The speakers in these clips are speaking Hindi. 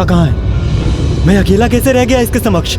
माता कहाँ है? मैं अकेला कैसे रह गया इसके समक्ष?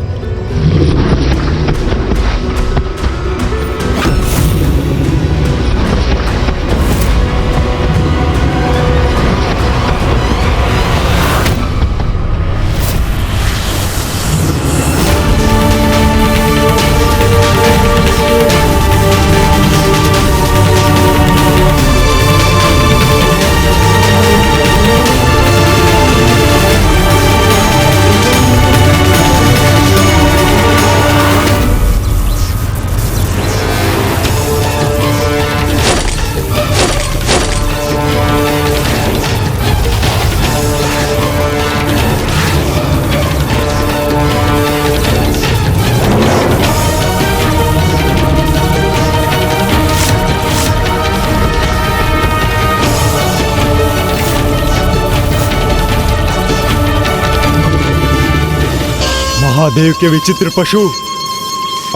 महादेव के विचित्र पशु,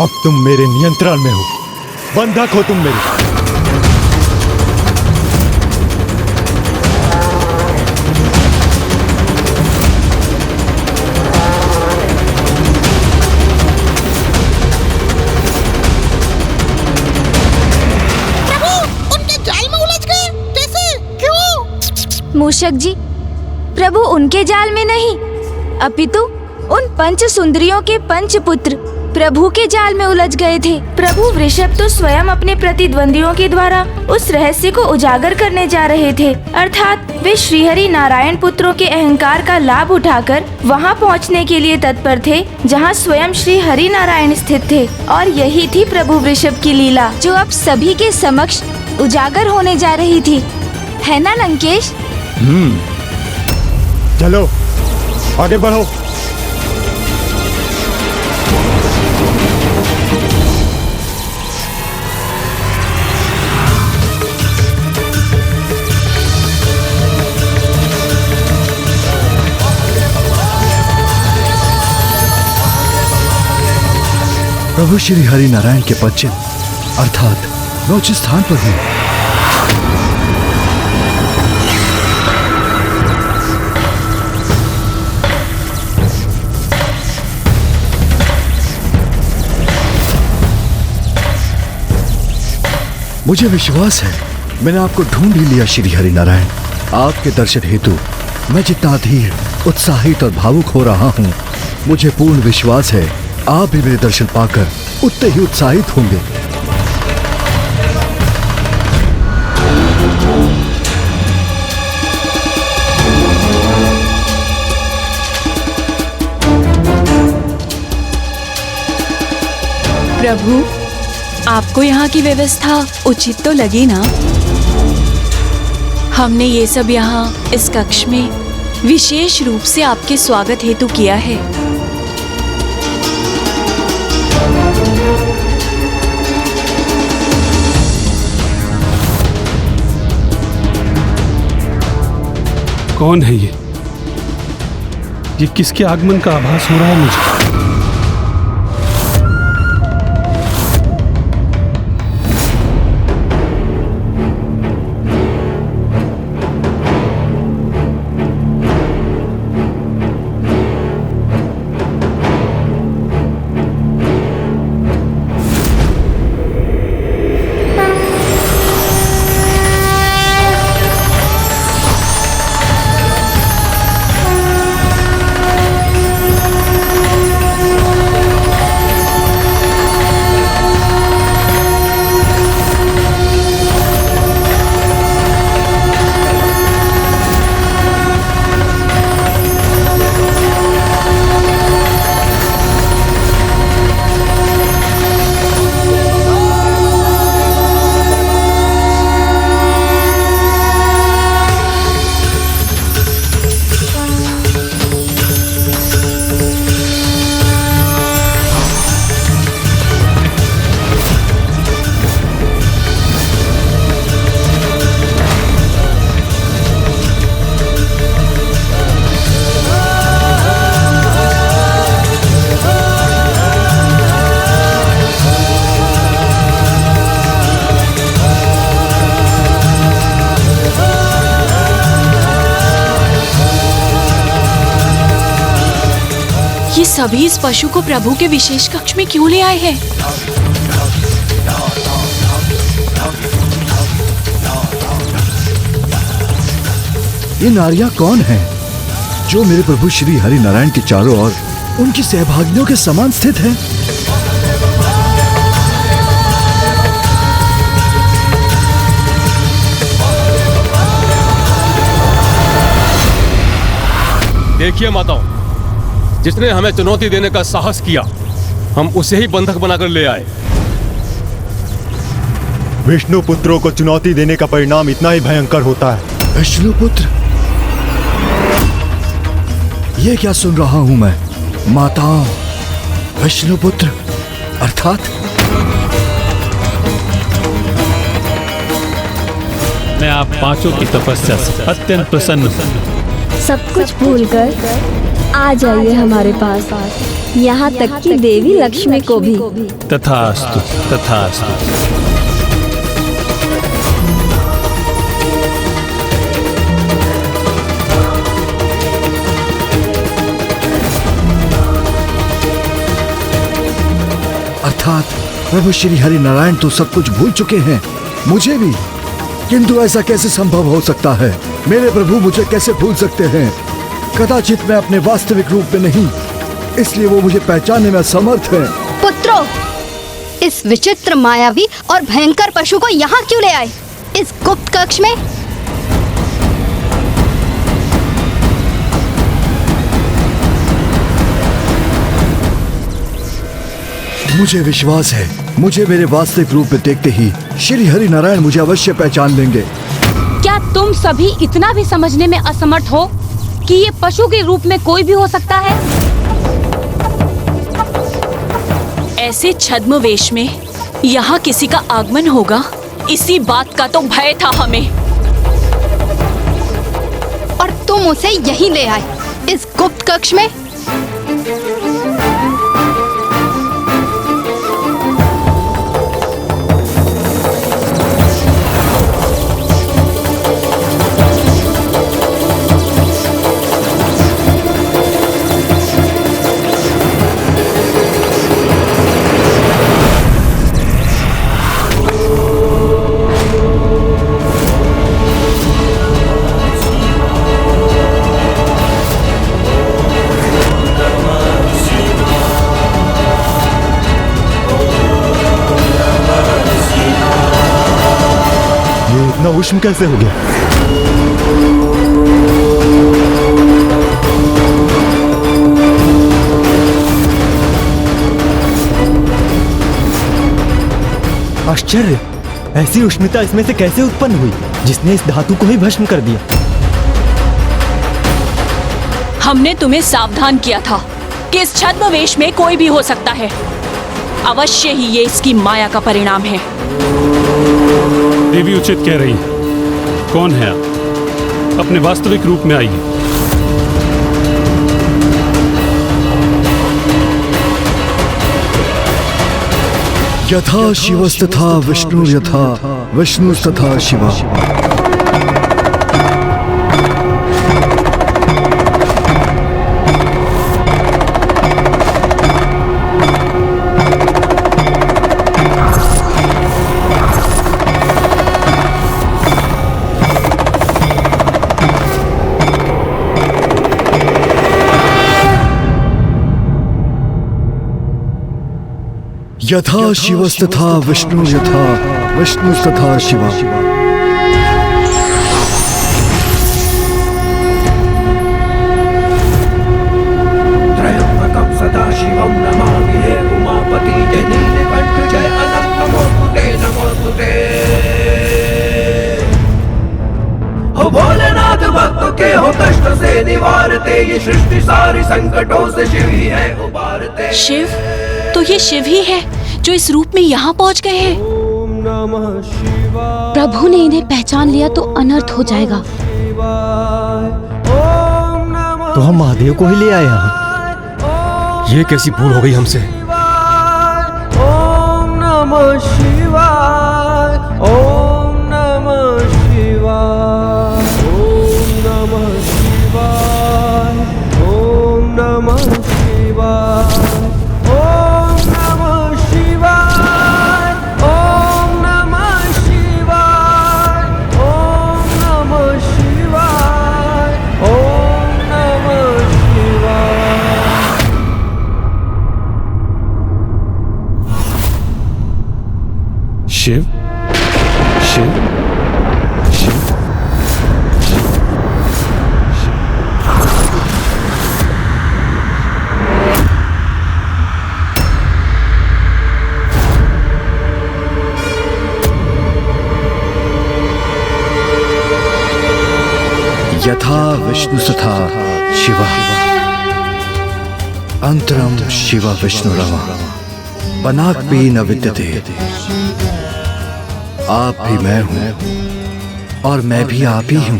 अब तुम मेरे नियंत्रण में हो। बंधक हो तुम मेरे। प्रभु, उनके जाल में उलझ गए। कैसे? क्यों? मूषक जी, प्रभु उनके जाल में नहीं, अपितु उन पंच सुंदरियों के पंच पुत्र प्रभु के जाल में उलझ गए थे। प्रभु वृषभ तो स्वयं अपने प्रतिद्वंदियों के द्वारा उस रहस्य को उजागर करने जा रहे थे, अर्थात वे श्रीहरि नारायण पुत्रों के अहंकार का लाभ उठाकर वहां पहुंचने के लिए तत्पर थे जहां स्वयं श्री हरि नारायण स्थित थे। और यही थी प्रभु वृषभ की लीला, जो अब सभी के समक्ष उजागर होने जा रही थी, है ना लंकेश? चलो आगे बढ़ो। प्रभु श्री हरि नारायण के पश्चिम अर्थात मैं उच्च स्थान पर हूँ। मुझे विश्वास है मैंने आपको ढूंढ ही लिया श्री हरि नारायण। आपके दर्शन हेतु मैं जितना अधीर, उत्साहित और भावुक हो रहा हूँ, मुझे पूर्ण विश्वास है आप भी मेरे दर्शन पाकर उतने ही उत्साहित होंगे। प्रभु, आपको यहाँ की व्यवस्था उचित तो लगी ना? हमने ये सब यहाँ इस कक्ष में विशेष रूप से आपके स्वागत हेतु किया है। कौन है ये? किसके आगमन का आभास हो रहा है मुझे? सभी इस पशु को प्रभु के विशेष कक्ष में क्यों ले आए हैं? ये नारियां कौन हैं जो मेरे प्रभु श्री हरि नारायण के चारों ओर उनकी सहभागियों के समान स्थित हैं? देखिए माताओं, जिसने हमें चुनौती देने का साहस किया, हम उसे ही बंधक बनाकर ले आए। विष्णु पुत्रों को चुनौती देने का परिणाम इतना ही भयंकर होता है। विष्णु पुत्र, ये क्या सुन रहा हूं मैं? माताओं, विष्णु पुत्र अर्थात मैं आप पांचों की तपस्या से अत्यंत प्रसन्न हूँ। सब कुछ भूलकर आ जाइए हमारे पास, यहाँ तक कि देवी लक्ष्मी को भी। तथास्तु, तथास्तु। अर्थात प्रभु श्री हरि नारायण तो सब कुछ भूल चुके हैं, मुझे भी। किंतु ऐसा कैसे संभव हो सकता है? मेरे प्रभु मुझे कैसे भूल सकते हैं? कदाचित मैं अपने वास्तविक रूप में नहीं, इसलिए वो मुझे पहचानने में असमर्थ हैं। पुत्रों, इस विचित्र, मायावी और भयंकर पशु को यहाँ क्यों ले आए? इस गुप्त कक्ष में? मुझे विश्वास है, मुझे मेरे वास्तविक रूप में देखते ही श्री हरि नारायण मुझे अवश्य पहचान लेंगे। क्या तुम सभी इतना भी समझने में असमर्थ हो कि ये पशु के रूप में कोई भी हो सकता है? ऐसे छद्म वेश में यहाँ किसी का आगमन होगा, इसी बात का तो भय था हमें। और तुम उसे यहीं ले आए, इस गुप्त कक्ष में? इतना उष्ण कैसे हो गया? आश्चर्य, ऐसी उष्णता इसमें से कैसे उत्पन्न हुई जिसने इस धातु को ही भस्म कर दिया? हमने तुम्हें सावधान किया था कि इस छद्म वेश में कोई भी हो सकता है। अवश्य ही ये इसकी माया का परिणाम है। देवी उचित कह रही है। कौन है आप? अपने वास्तविक रूप में आइए। यथा शिवस्तथा विष्णु, यथा विष्णुस्तथा शिवा। यथा शिवस्तथा विष्णु, यथा विष्णुस्तथा शिवा। त्रयंबकं सदाशिवं नमामि हे उमापति जय नीलकंठ जय अनंत नमोस्तुते नमोस्तुते। हो भोलेनाथ भक्तों के हो कष्ट से निवारते, ये सृष्टि सारी संकटों से शिव ही है उबारते। शिव? तो ये शिव ही है जो इस रूप में यहाँ पहुँच गए हैं। प्रभु ने इन्हें पहचान लिया तो अनर्थ हो जाएगा। तो हम महादेव को ही ले आए यहाँ। ये कैसी भूल हो गई हमसे? ओम नमः शिवाय, ओम नमः शिवाय, ओम नमः शिवाय, ओम नमः शिवाय। शिव शिव शिव यथा विष्णु तथा शिव अंतरम शिव विष्णुरम पनाक भी न विद्यते। आप भी मैं हूं और मैं भी आप ही हूं।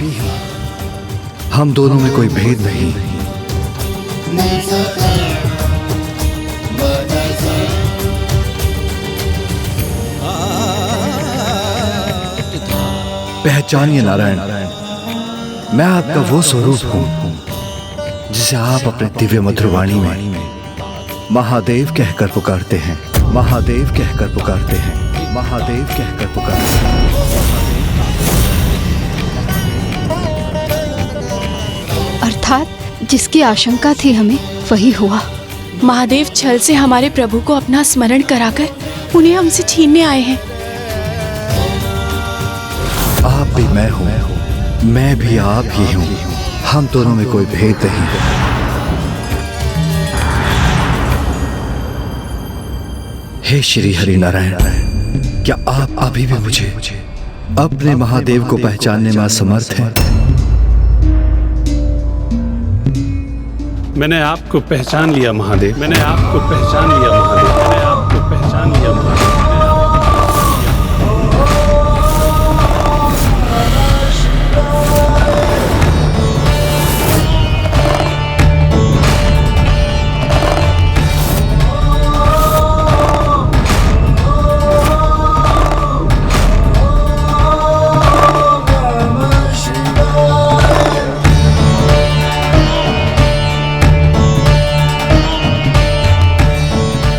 हम दोनों में कोई भेद नहीं। पहचानिए नारायण, मैं आपका वो स्वरूप हूं जिसे आप अपने दिव्य मधुर वाणी में महादेव कहकर पुकारते हैं, महादेव कहकर पुकारते हैं, महादेव कहकर पुकारते हैं। अर्थात जिसकी आशंका थी हमें वही हुआ। महादेव छल से हमारे प्रभु को अपना स्मरण कराकर उन्हें हमसे छीनने आए हैं। आप भी मैं हूं, मैं भी आप ही हूं। हम दोनों में कोई भेद नहीं। हे श्री हरि नारायण, क्या आप अभी भी मुझे अपने महादेव को पहचानने में असमर्थ हैं? मैंने आपको पहचान लिया महादेव, मैंने आपको पहचान लिया महादेव, मैंने आपको पहचान लिया महादेव।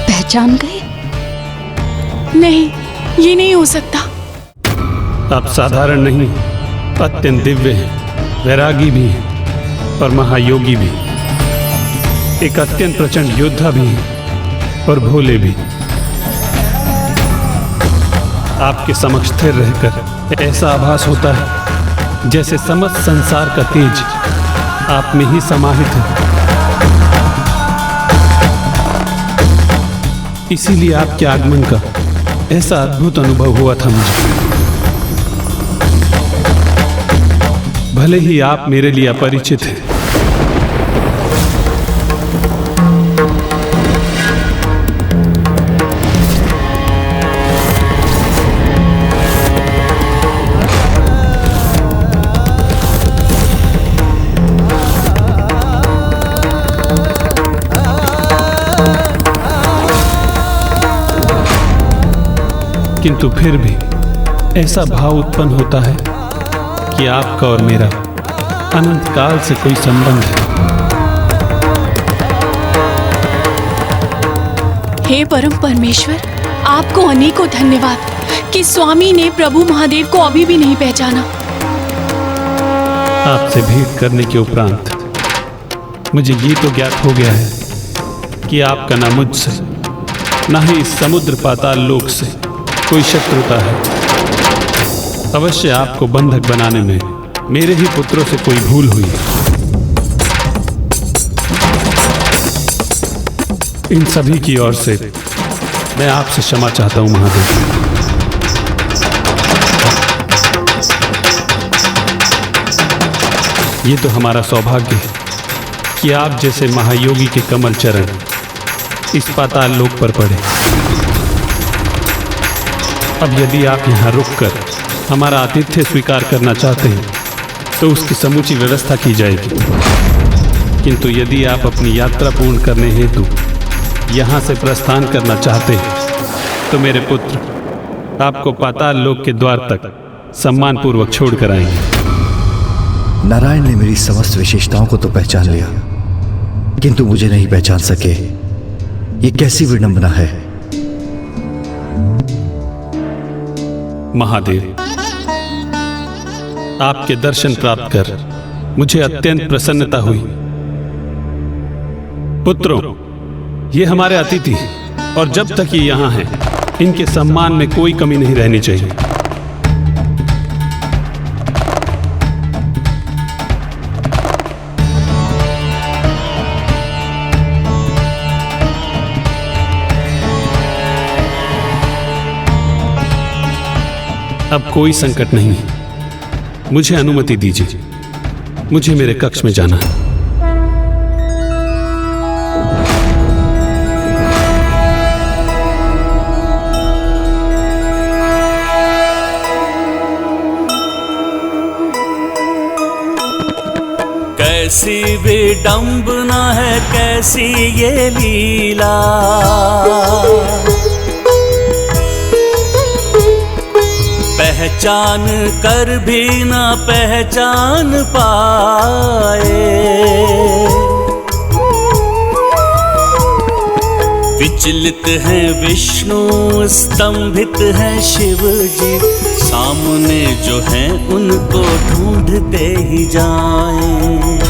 पहचान गए? नहीं, ये नहीं हो सकता। आप साधारण नहीं, अत्यंत दिव्य हैं, वैरागी भी हैं और महायोगी भी। एक अत्यंत प्रचंड योद्धा भी हैं और भोले भी। आपके समक्ष स्थिर रहकर ऐसा आभास होता है जैसे समस्त संसार का तेज आप में ही समाहित है। इसीलिए आपके आगमन का ऐसा अद्भुत अनुभव हुआ था मुझे। भले ही आप मेरे लिए अपरिचित हैं, किंतु फिर भी ऐसा भाव उत्पन्न होता है कि आपका और मेरा अनंत काल से कोई संबंध है। हे परम परमेश्वर, आपको अनेकों धन्यवाद कि स्वामी ने प्रभु महादेव को अभी भी नहीं पहचाना। आपसे भेंट करने के उपरांत मुझे ये तो ज्ञात हो गया है कि आपका ना मुझसे ना ही इस समुद्र पाताल लोक से कोई शत्रुता है। अवश्य आपको बंधक बनाने में मेरे ही पुत्रों से कोई भूल हुई। इन सभी की ओर से मैं आपसे क्षमा चाहता हूं महादेव। ये तो हमारा सौभाग्य है कि आप जैसे महायोगी के कमल चरण इस पाताल लोक पर पड़े। अब यदि आप यहाँ रुककर हमारा आतिथ्य स्वीकार करना चाहते हैं तो उसकी समूची व्यवस्था की जाएगी। किंतु यदि आप अपनी यात्रा पूर्ण करने हेतु यहाँ से प्रस्थान करना चाहते हैं तो मेरे पुत्र आपको पाताल लोक के द्वार तक सम्मानपूर्वक छोड़कर आएंगे। नारायण ने मेरी समस्त विशेषताओं को तो पहचान लिया, किंतु मुझे नहीं पहचान सके। ये कैसी विडंबना है। महादेव, आपके दर्शन प्राप्त कर मुझे अत्यंत प्रसन्नता हुई। पुत्रों, ये हमारे अतिथि हैं और जब तक ये यहाँ हैं इनके सम्मान में कोई कमी नहीं रहनी चाहिए। अब कोई संकट नहीं है। मुझे अनुमति दीजिए, मुझे मेरे कक्ष में जाना है। कैसी विडंबना है, कैसी ये लीला, पहचान कर भी ना पहचान पाए। विचलित हैं विष्णु, स्तंभित हैं शिव जी, सामने जो हैं उनको ढूंढते ही जाएं।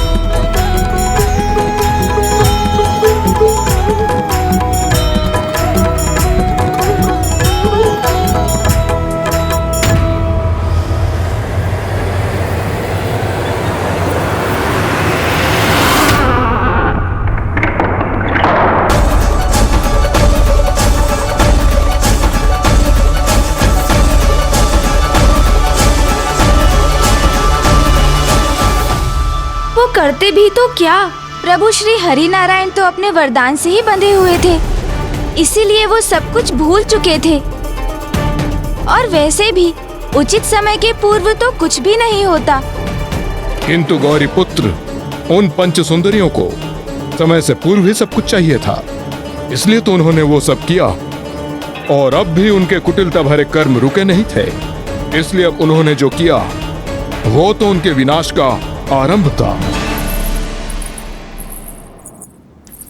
करते भी तो क्या, प्रभु श्री हरि नारायण तो अपने वरदान से ही बंधे हुए थे, इसीलिए वो सब कुछ भूल चुके थे। और वैसे भी उचित समय के पूर्व तो कुछ भी नहीं होता। किंतु गौरी पुत्र, उन पंच सुंदरियों को समय से पूर्व ही सब कुछ चाहिए था, इसलिए तो उन्होंने वो सब किया। और अब भी उनके कुटिलता भरे कर्म रुके नहीं थे, इसलिए अब उन्होंने जो किया वो तो उनके विनाश का आरंभ था।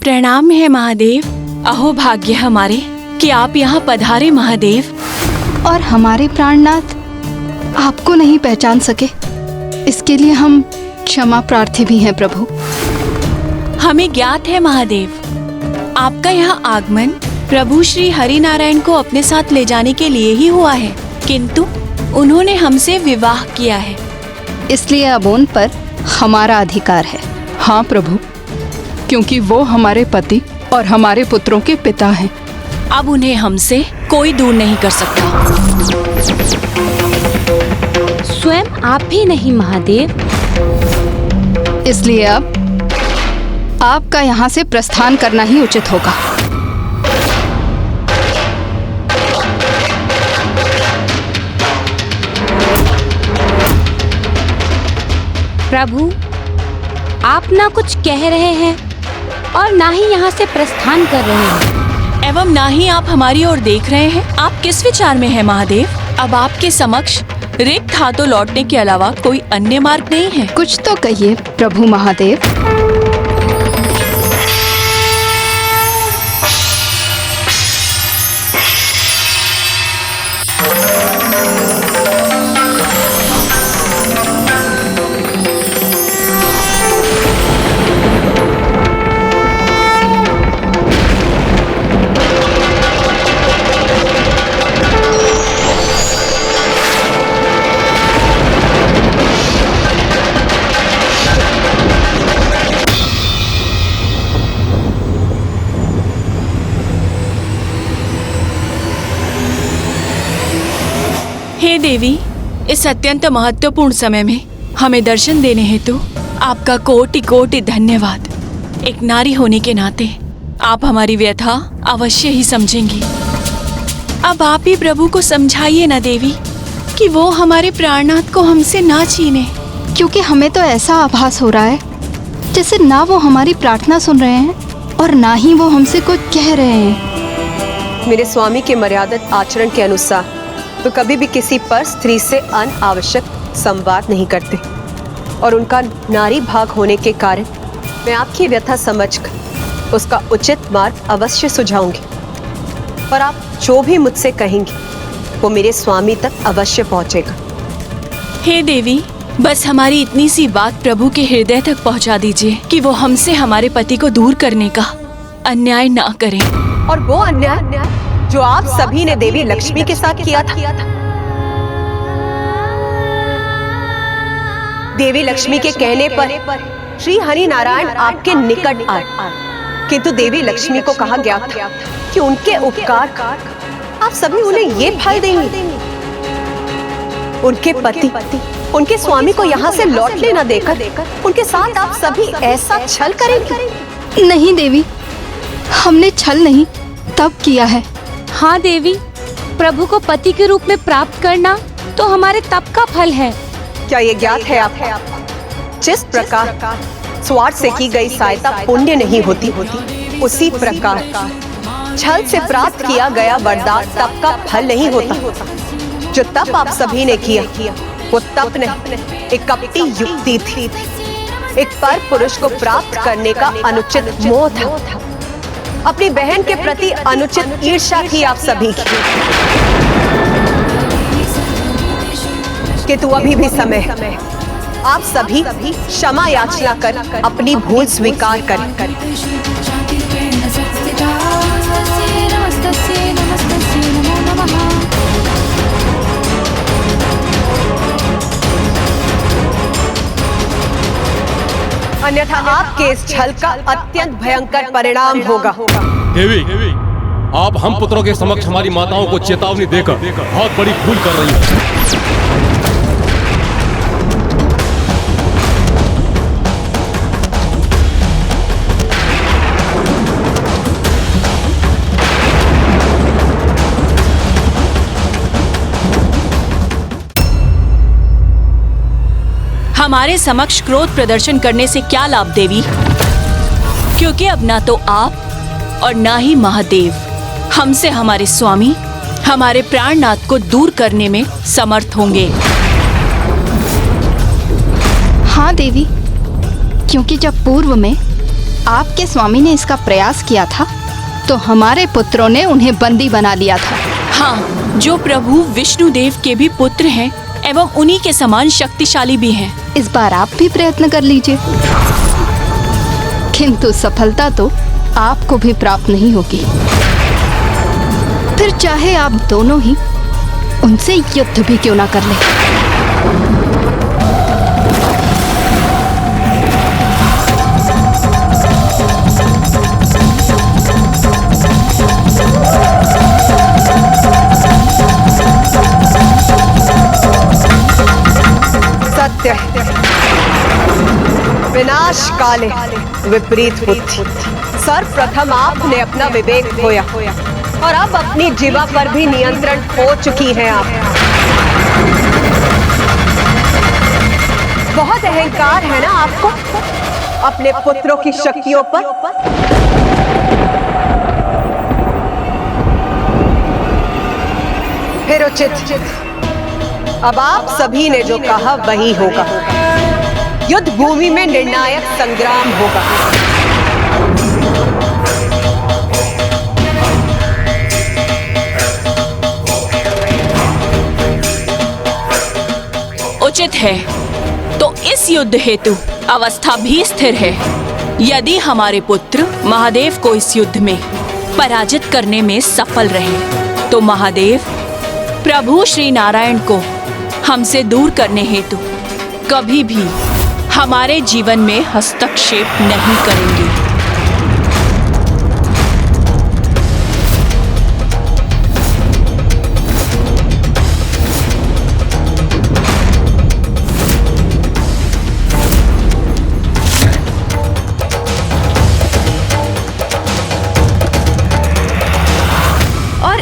प्रणाम है महादेव। अहो भाग्य हमारे कि आप यहाँ पधारे महादेव। और हमारे प्राणनाथ आपको नहीं पहचान सके, इसके लिए हम क्षमा प्रार्थी भी हैं प्रभु। हमें ज्ञात है महादेव, आपका यहाँ आगमन प्रभु श्री हरि नारायण को अपने साथ ले जाने के लिए ही हुआ है, किंतु उन्होंने हमसे विवाह किया है, इसलिए अब उन पर हमारा अधिकार है। हाँ प्रभु, क्योंकि वो हमारे पति और हमारे पुत्रों के पिता हैं। अब उन्हें हमसे कोई दूर नहीं कर सकता। स्वयं आप भी नहीं महादेव, इसलिए अब आपका यहाँ से प्रस्थान करना ही उचित होगा। प्रभु, आप ना कुछ कह रहे हैं और ना ही यहाँ से प्रस्थान कर रहे हैं, एवं ना ही आप हमारी ओर देख रहे हैं। आप किस विचार में हैं महादेव? अब आपके समक्ष रिक्त हाथों लौटने के अलावा कोई अन्य मार्ग नहीं है। कुछ तो कहिए प्रभु महादेव। हे देवी, इस अत्यंत महत्वपूर्ण समय में हमें दर्शन देने हेतु आपका कोटि कोटि धन्यवाद। एक नारी होने के नाते आप हमारी व्यथा अवश्य ही समझेंगी। अब आप ही प्रभु को समझाइए ना देवी कि वो हमारे प्राणनाथ को हमसे ना छीने, क्योंकि हमें तो ऐसा आभास हो रहा है जैसे ना वो हमारी प्रार्थना सुन रहे हैं और ना ही वो हमसे कुछ कह रहे हैं। मेरे स्वामी के मर्यादित आचरण के अनुसार तो कभी भी किसी पर स्त्री से अनावश्यक संवाद नहीं करते, और उनका नारी भाग होने के कारण मैं आपकी व्यथा समझकर उसका उचित मार्ग अवश्य सुझाऊंगी। पर आप जो भी मुझसे कहेंगी वो मेरे स्वामी तक अवश्य पहुंचेगा। हे देवी, बस हमारी इतनी सी बात प्रभु के हृदय तक पहुंचा दीजिए कि वो हमसे हमारे पति को दूर करने का अन्याय ना करें। और वो अन्याय जो आप सभी ने देवी लक्ष्मी के साथ किया था। देवी लक्ष्मी के कहने पर श्री हरि नारायण आपके निकट आए, किंतु देवी लक्ष्मी को कहा गया था कि उनके उपकार आप सभी उन्हें ये फल देंगे। उनके पति, उनके स्वामी को यहाँ से लौटने न देकर उनके साथ आप सभी ऐसा छल करेंगे? नहीं देवी, हमने छल नहीं तब किया है। हाँ देवी, प्रभु को पति के रूप में प्राप्त करना तो हमारे तप का फल है। क्या ये ज्ञात है आपको? जिस प्रकार स्वार्थ से की गई सहायता पुण्य नहीं होती, उसी प्रकार छल से प्राप्त किया गया वरदान तप का फल नहीं होता। जो तप आप सभी ने किया वो तप नहीं, एक कपटी युक्ति थी। एक पर पुरुष को प्राप्त करने का अनुचित मोह था। अपनी बहन के प्रति अनुचित ईर्ष्या थी आप सभी की। किंतु अभी भी समय है, आप सभी क्षमा याचना कर अपनी भूल स्वीकार करें। अन्यथा आपके इस छल का अत्यंत भयंकर परिणाम होगा। देवी, आप हम पुत्रों के समक्ष हमारी माताओं को चेतावनी देकर बहुत बड़ी भूल कर रही हैं। हमारे समक्ष क्रोध प्रदर्शन करने से क्या लाभ देवी? क्योंकि अब ना तो आप और ना ही महादेव हमसे हमारे स्वामी, हमारे प्राणनाथ को दूर करने में समर्थ होंगे। हाँ देवी, क्योंकि जब पूर्व में आपके स्वामी ने इसका प्रयास किया था तो हमारे पुत्रों ने उन्हें बंदी बना लिया था। हाँ, जो प्रभु विष्णुदेव के भी पुत्र हैं एवं उन्हीं के समान शक्तिशाली भी हैं। इस बार आप भी प्रयत्न कर लीजिए, किंतु सफलता तो आपको भी प्राप्त नहीं होगी। फिर चाहे आप दोनों ही उनसे युद्ध भी क्यों ना कर लें। सत्य विनाश काले विपरीत बुद्धि। सर्वप्रथम आपने अपना विवेक खोया और अब अपनी जीवा पर भी नियंत्रण खो चुकी हैं आप। बहुत अहंकार है ना आपको अपने पुत्रों की शक्तियों पर। फिर उचित, अब आप सभी ने जो कहा वही होगा। युद्ध भूमि में निर्णायक संग्राम होगा। उचित है तो इस युद्ध हेतु अवस्था भी स्थिर है। यदि हमारे पुत्र महादेव को इस युद्ध में पराजित करने में सफल रहे तो महादेव प्रभु श्री नारायण को हमसे दूर करने हेतु कभी भी हमारे जीवन में हस्तक्षेप नहीं करेंगे।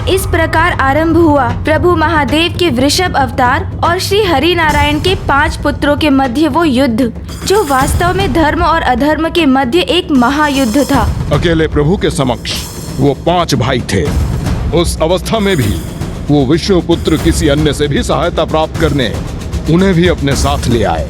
इस प्रकार आरंभ हुआ प्रभु महादेव के वृषभ अवतार और श्री हरि नारायण के 5 पुत्रों के मध्य वो युद्ध, जो वास्तव में धर्म और अधर्म के मध्य एक महायुद्ध था। अकेले प्रभु के समक्ष वो 5 भाई थे। उस अवस्था में भी वो विष्णु पुत्र किसी अन्य से भी सहायता प्राप्त करने उन्हें भी अपने साथ ले आए।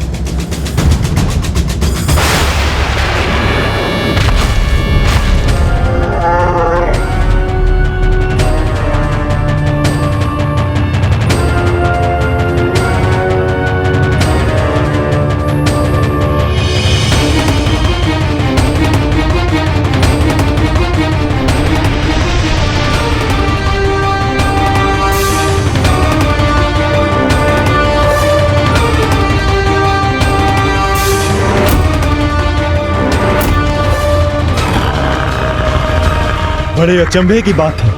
बड़े अचंभे की बात है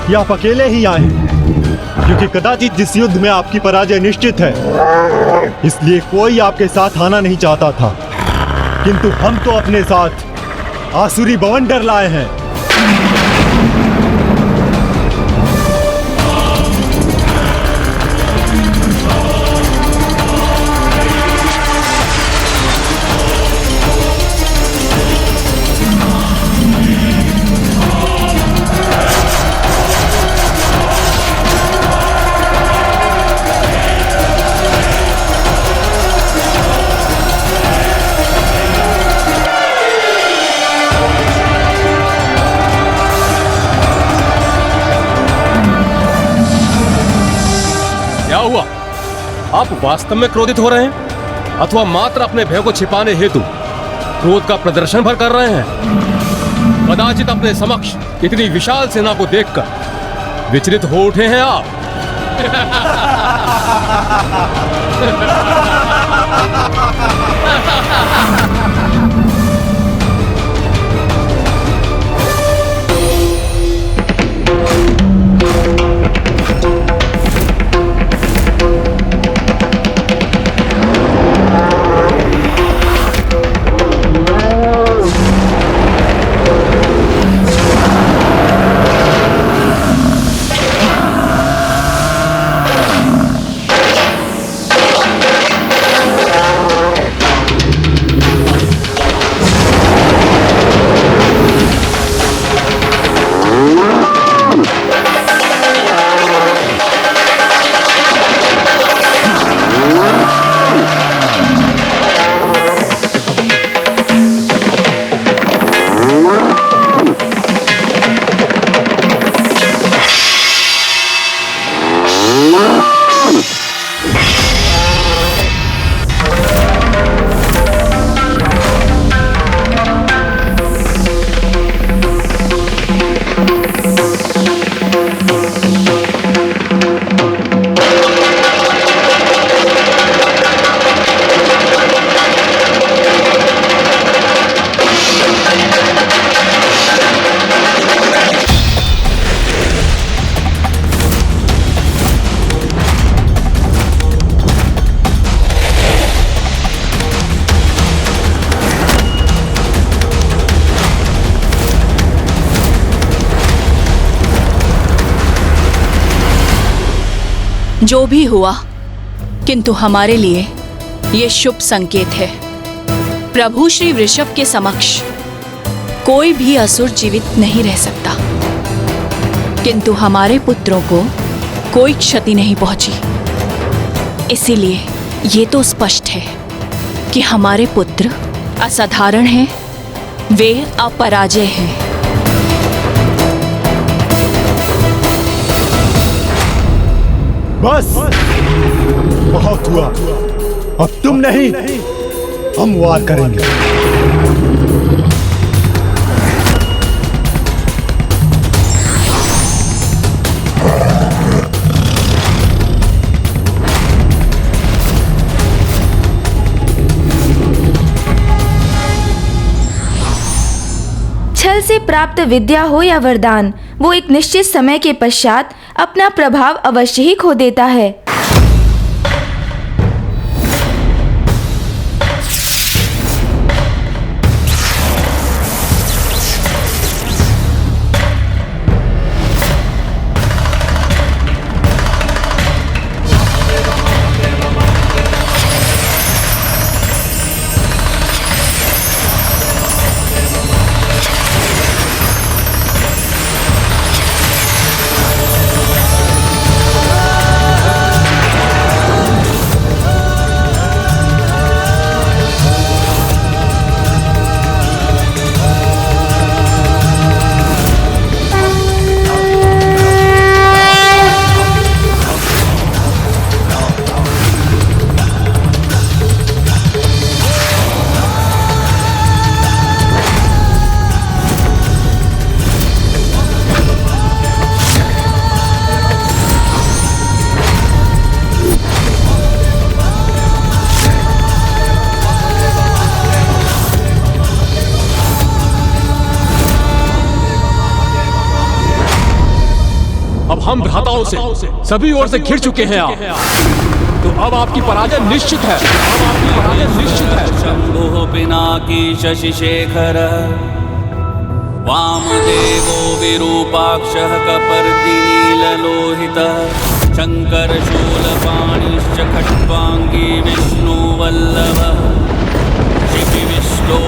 कि आप अकेले ही आए हैं, क्योंकि कदाचित जिस युद्ध में आपकी पराजय निश्चित है, इसलिए कोई आपके साथ आना नहीं चाहता था। किंतु हम तो अपने साथ आसुरी बवंडर लाए हैं। हुआ? आप वास्तव में क्रोधित हो रहे हैं अथवा मात्र अपने भय को छिपाने हेतु क्रोध का प्रदर्शन भर कर रहे हैं? कदाचित अपने समक्ष इतनी विशाल सेना को देखकर विचलित हो उठे हैं आप। जो भी हुआ, किंतु हमारे लिए ये शुभ संकेत है। प्रभु श्री वृषभ के समक्ष कोई भी असुर जीवित नहीं रह सकता, किंतु हमारे पुत्रों को कोई क्षति नहीं पहुंची। इसीलिए ये तो स्पष्ट है कि हमारे पुत्र असाधारण हैं, वे अपराजय हैं। बस बहुत हुआ, अब तुम नहीं, हम वार करेंगे। छल से प्राप्त विद्या हो या वरदान, वो एक निश्चित समय के पश्चात अपना प्रभाव अवश्य ही खो देता है। हम भ्राताओं से सभी ओर से घिर चुके हैं आप। तो अब आपकी पराजय निश्चित है। शंभुः पिनाकी शशिशेखर वामदेवो विरूपाक्षः कपर्दी नीललोहितः शङ्करशूलपाणिश्च खट्वाङ्गी विष्णुवल्लभः शिखिविष्टो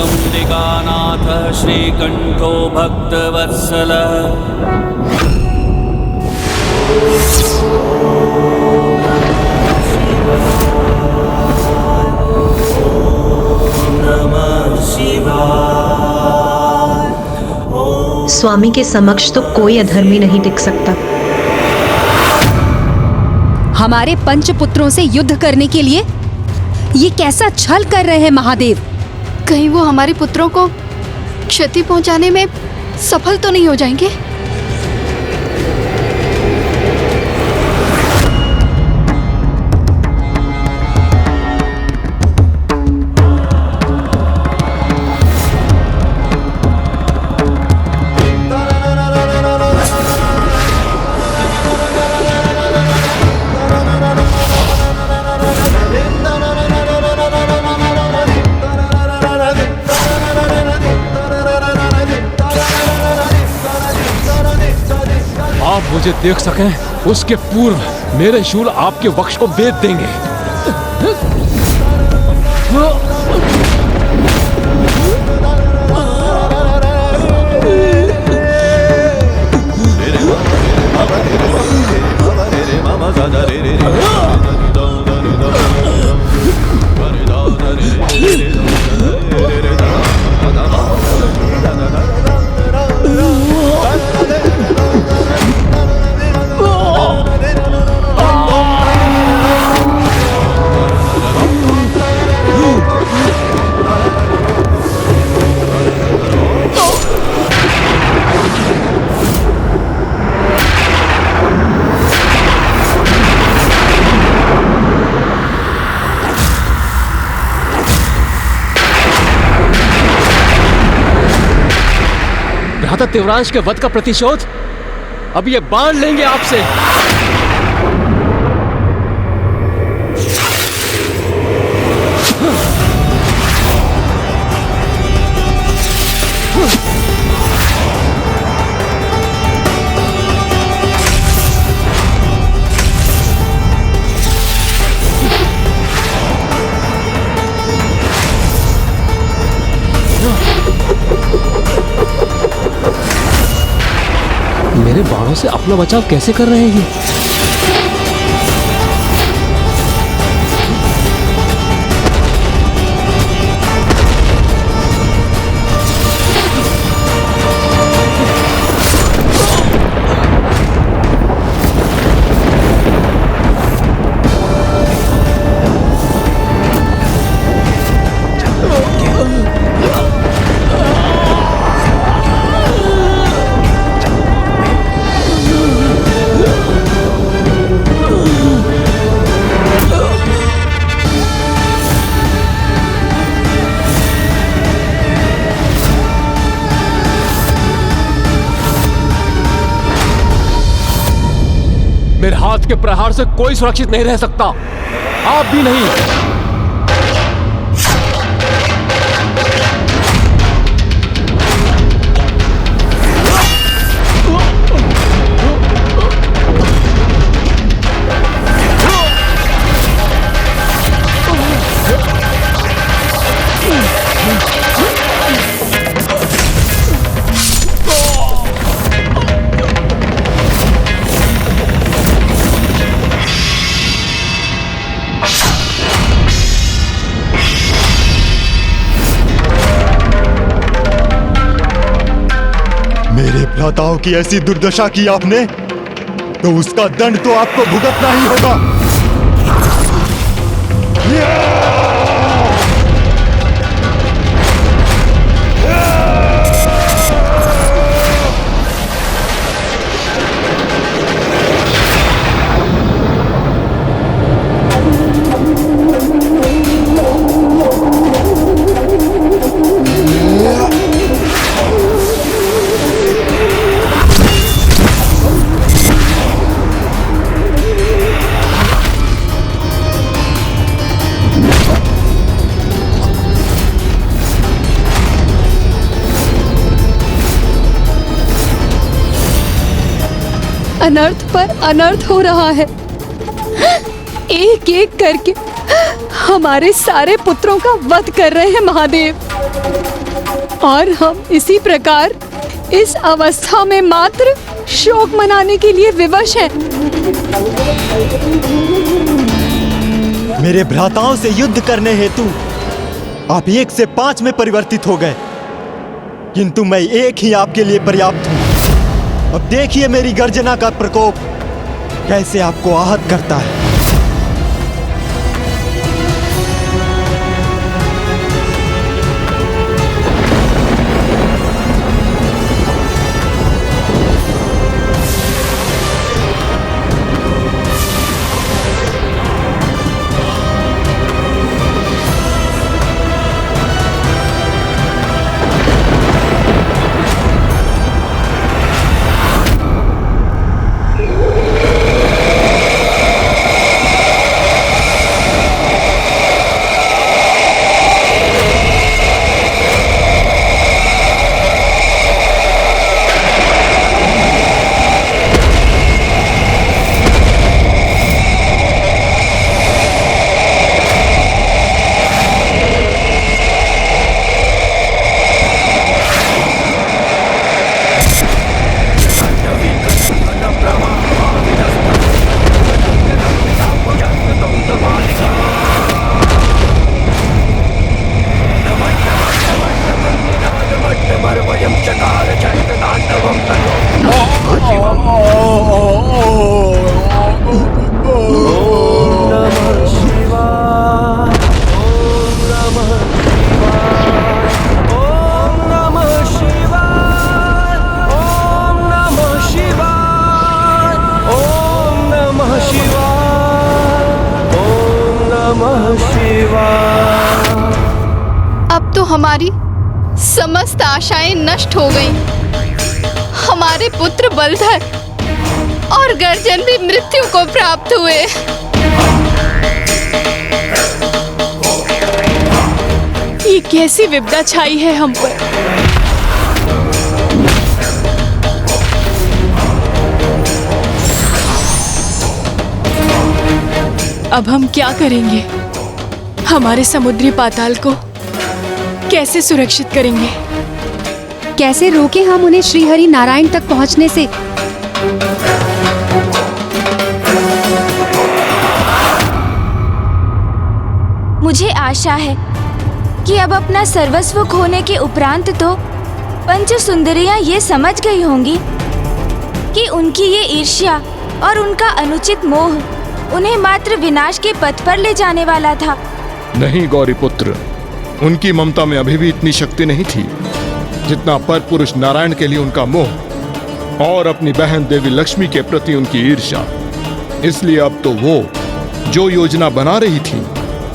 अम्बिकानाथः श्रीकण्ठो भक्तवत्सलः। स्वामी के समक्ष तो कोई अधर्मी नहीं टिक सकता। हमारे पंचपुत्रों से युद्ध करने के लिए ये कैसा छल कर रहे हैं महादेव? कहीं वो हमारे पुत्रों को क्षति पहुंचाने में सफल तो नहीं हो जाएंगे? मुझे देख सकें उसके पूर्व मेरे शूल आपके वक्ष को भेद देंगे। देवरांश के वध का प्रतिशोध अब ये बांध लेंगे आपसे। मेरे बाणों से अपना बचाव कैसे कर रहे हैं ये? मेरे हाथ के प्रहार से कोई सुरक्षित नहीं रह सकता, आप भी नहीं। मेरे भ्राताओं की ऐसी दुर्दशा की आपने, तो उसका दंड तो आपको भुगतना ही होगा। अनर्थ पर अनर्थ हो रहा है। एक एक करके हमारे सारे पुत्रों का वध कर रहे हैं महादेव, और हम इसी प्रकार इस अवस्था में मात्र शोक मनाने के लिए विवश हैं। मेरे भ्राताओं से युद्ध करने हेतु आप 1 से 5 में परिवर्तित हो गए, किंतु मैं एक ही आपके लिए पर्याप्त हूं। अब देखिए मेरी गर्जना का प्रकोप कैसे आपको आहत करता है। अब तो हमारी समस्त आशाएं नष्ट हो गईं। हमारे पुत्र बलधर और गर्जन भी मृत्यु को प्राप्त हुए। ये कैसी विपदा छाई है हम पर। अब हम क्या करेंगे? हमारे समुद्री पाताल को कैसे सुरक्षित करेंगे? कैसे रोके हम उन्हें श्री हरि नारायण तक पहुंचने से? मुझे आशा है कि अब अपना सर्वस्व खोने के उपरांत तो पंच सुंदरियां ये समझ गई होंगी कि उनकी ये ईर्ष्या और उनका अनुचित मोह उन्हें मात्र विनाश के पथ पर ले जाने वाला था। नहीं गौरी पुत्र, उनकी ममता में अभी भी इतनी शक्ति नहीं थी जितना पर पुरुष नारायण के लिए उनका मोह और अपनी बहन देवी लक्ष्मी के प्रति उनकी ईर्ष्या। इसलिए अब तो वो जो योजना बना रही थी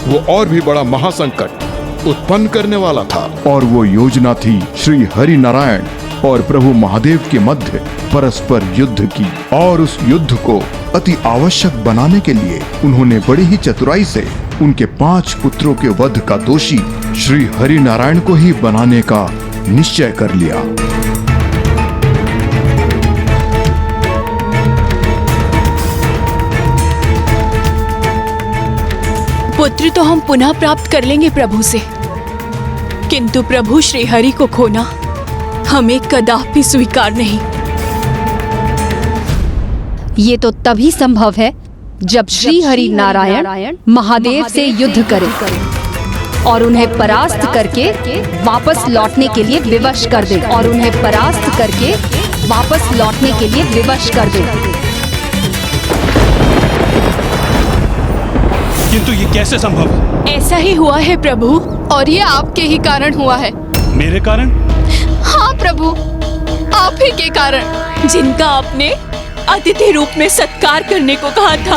वो और भी बड़ा महासंकट उत्पन्न करने वाला था। और वो योजना थी श्री हरि नारायण और प्रभु महादेव के मध्य परस्पर युद्ध की। और उस युद्ध को अति आवश्यक बनाने के लिए उन्होंने बड़ी ही चतुराई से उनके 5 पुत्रों के वध का दोषी श्री हरि नारायण को ही बनाने का निश्चय कर लिया। पुत्र तो हम पुनः प्राप्त कर लेंगे प्रभु से, किंतु प्रभु श्री हरि को खोना हमें कदापि स्वीकार नहीं। ये तो तभी संभव है जब श्री हरि नारायण महादेव से युद्ध करें और उन्हें परास्त करके वापस लौटने के लिए विवश कर दें। और उन्हें परास्त करके वापस लौटने के लिए विवश कर दें। किंतु ये कैसे संभव है? ऐसा ही हुआ है प्रभु, और ये आपके ही कारण हुआ है। मेरे कारण? हाँ प्रभु, आप ही के कारण। जिनका आपने अतिथि रूप में सत्कार करने को कहा था,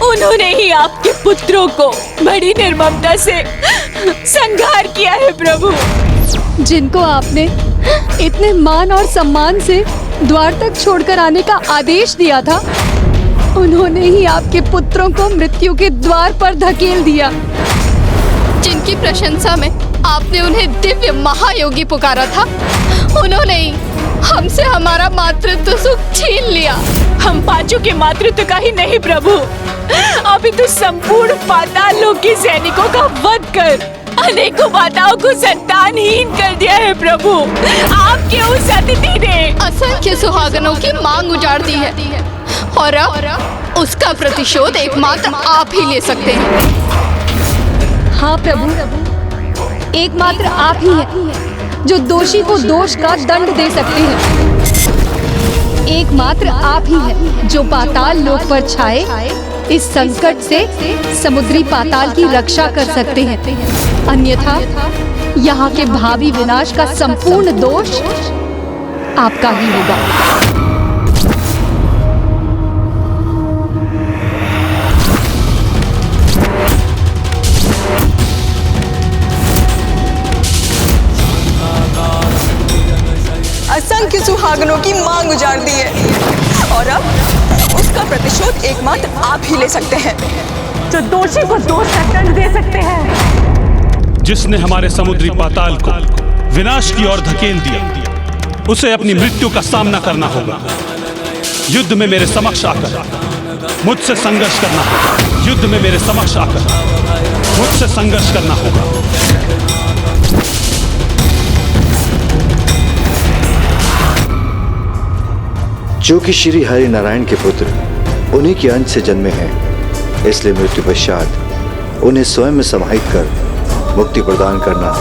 उन्होंने ही आपके पुत्रों को बड़ी निर्ममता से संहार किया है प्रभु। जिनको आपने इतने मान और सम्मान से द्वार तक छोड़कर आने का आदेश दिया था, उन्होंने ही आपके पुत्रों को मृत्यु के द्वार पर धकेल दिया। जिनकी प्रशंसा में आपने उन्हें दिव्य महायोगी पुकारा था, उन्होंने ही हमसे हमारा मातृत्व सुख छीन लिया। हम पांचों के मातृत्व का ही नहीं प्रभु, अभी तो संपूर्ण पाताल लोक के सैनिकों का वध कर अनेकों माताओं को संतानहीन कर दिया है प्रभु। आपके उस अतिथि ने असंख्य सुहागनों की मांग उजाड़ दी है और अब उसका प्रतिशोध एकमात्र आप ही ले सकते हैं। हाँ प्रभु, एकमात्र आप ही हैं जो दोषी को दोष का दंड दे सकते हैं। एकमात्र आप ही हैं जो पाताल लोक पर छाए इस संकट से समुद्री पाताल की रक्षा कर सकते हैं। अन्यथा यहाँ के भावी विनाश का संपूर्ण दोष आपका ही होगा। असंख्य सुहागनों की मांग उजाड़ दी है और अब उसका प्रतिशोध एकमात्र आप ही ले सकते हैं, जो दोषी को दोष का दंड दे सकते हैं। जिसने हमारे समुद्री पाताल को विनाश की ओर धकेल दिया, उसे अपनी मृत्यु का सामना करना होगा। युद्ध में मेरे समक्ष आकर मुझसे संघर्ष करना होगा। युद्ध में मेरे समक्ष आकर मुझसे संघर्ष करना होगा। जो कि श्री हरि नारायण के पुत्र उन्हीं के अंश से जन्मे हैं, इसलिए मृत्यु पश्चात उन्हें स्वयं में समाहित कर मुक्ति प्रदान करना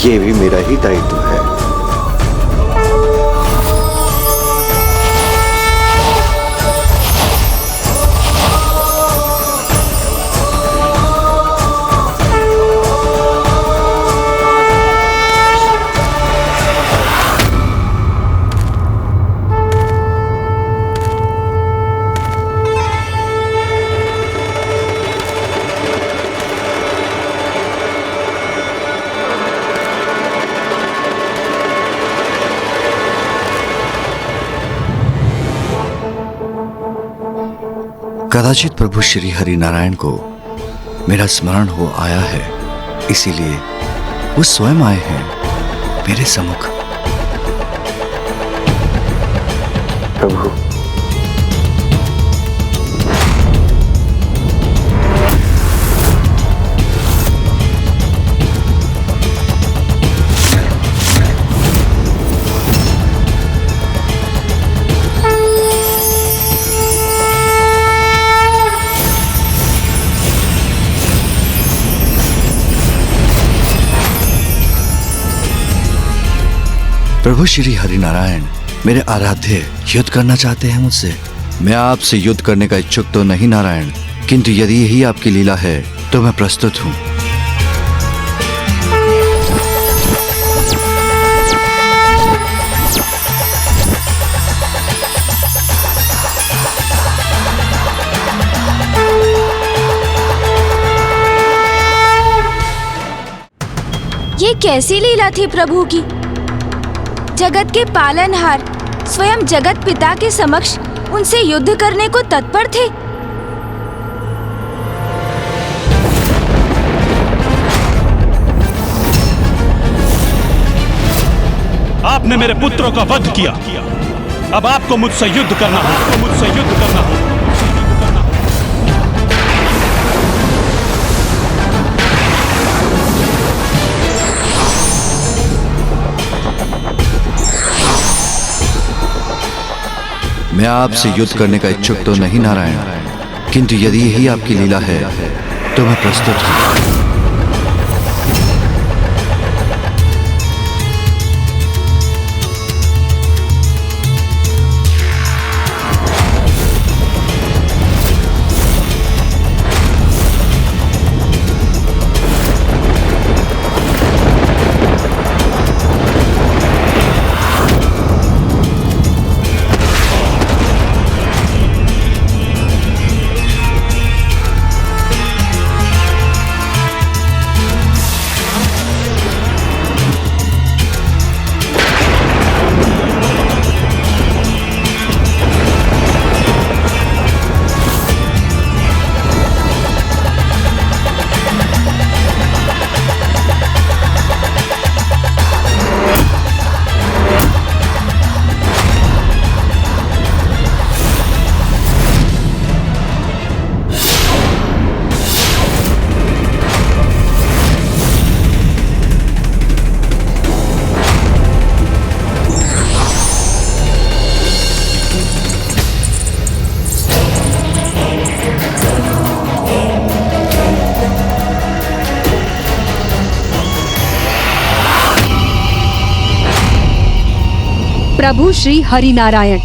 ये भी मेरा ही दायित्व है। कदाचित प्रभु श्री हरि नारायण को मेरा स्मरण हो आया है, इसीलिए वो स्वयं आए हैं मेरे सम्मुख। प्रभु, प्रभु श्री हरि नारायण मेरे आराध्य युद्ध करना चाहते हैं मुझसे। मैं आपसे युद्ध करने का इच्छुक तो नहीं नारायण, किंतु यदि यही आपकी लीला है तो मैं प्रस्तुत हूं। ये कैसी लीला थी प्रभु की? जगत के पालनहार स्वयं जगत पिता के समक्ष उनसे युद्ध करने को तत्पर थे। आपने मेरे पुत्रों का वध किया, अब आपको मुझसे युद्ध करना होगा। मुझसे युद्ध करना होगा। मैं आपसे युद्ध करने का इच्छुक तो नहीं नारायण, किंतु यदि यही आपकी लीला है तो मैं प्रस्तुत हूं। प्रभु श्री हरि नारायण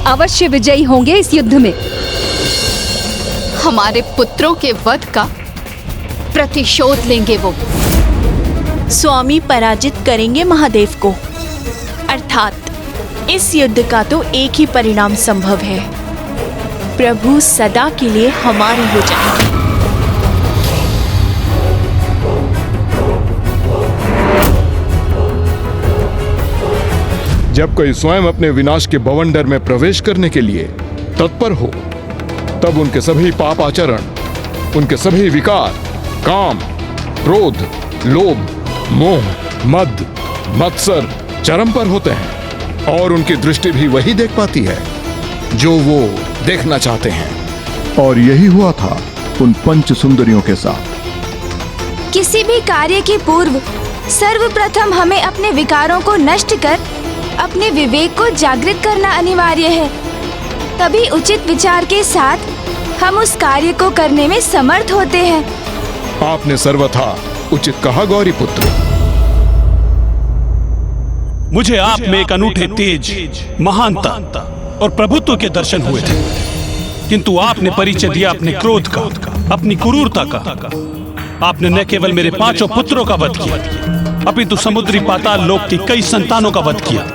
अवश्य विजयी होंगे इस युद्ध में। हमारे पुत्रों के वध का प्रतिशोध लेंगे वो। स्वामी पराजित करेंगे महादेव को, अर्थात इस युद्ध का तो एक ही परिणाम संभव है, प्रभु सदा के लिए हमारे हो जाएंगे। जब कोई स्वयं अपने विनाश के बवंडर में प्रवेश करने के लिए तत्पर हो, तब उनके सभी पाप आचरण, उनके सभी विकार, काम, क्रोध, लोभ, मोह, मद, मत्सर चरम पर होते हैं और उनकी दृष्टि भी वही देख पाती है जो वो देखना चाहते हैं। और यही हुआ था उन पंच सुंदरियों के साथ। किसी भी कार्य के पूर्व सर्वप्रथम हमें अपने विकारों को नष्ट कर अपने विवेक को जागृत करना अनिवार्य है। तभी उचित विचार के साथ हम उस कार्य को करने में समर्थ होते हैं। आपने सर्वथा उचित कहा गौरी पुत्र। मुझे आप में एक अनूठे तेज, महानता और प्रभुत्व के दर्शन हुए थे, किंतु आपने परिचय दिया अपने क्रोध का, अपनी क्रूरता का। आपने न केवल मेरे 5 पुत्रों का वध किया, अपितु समुद्री पाताल लोक की कई संतानों का वध किया।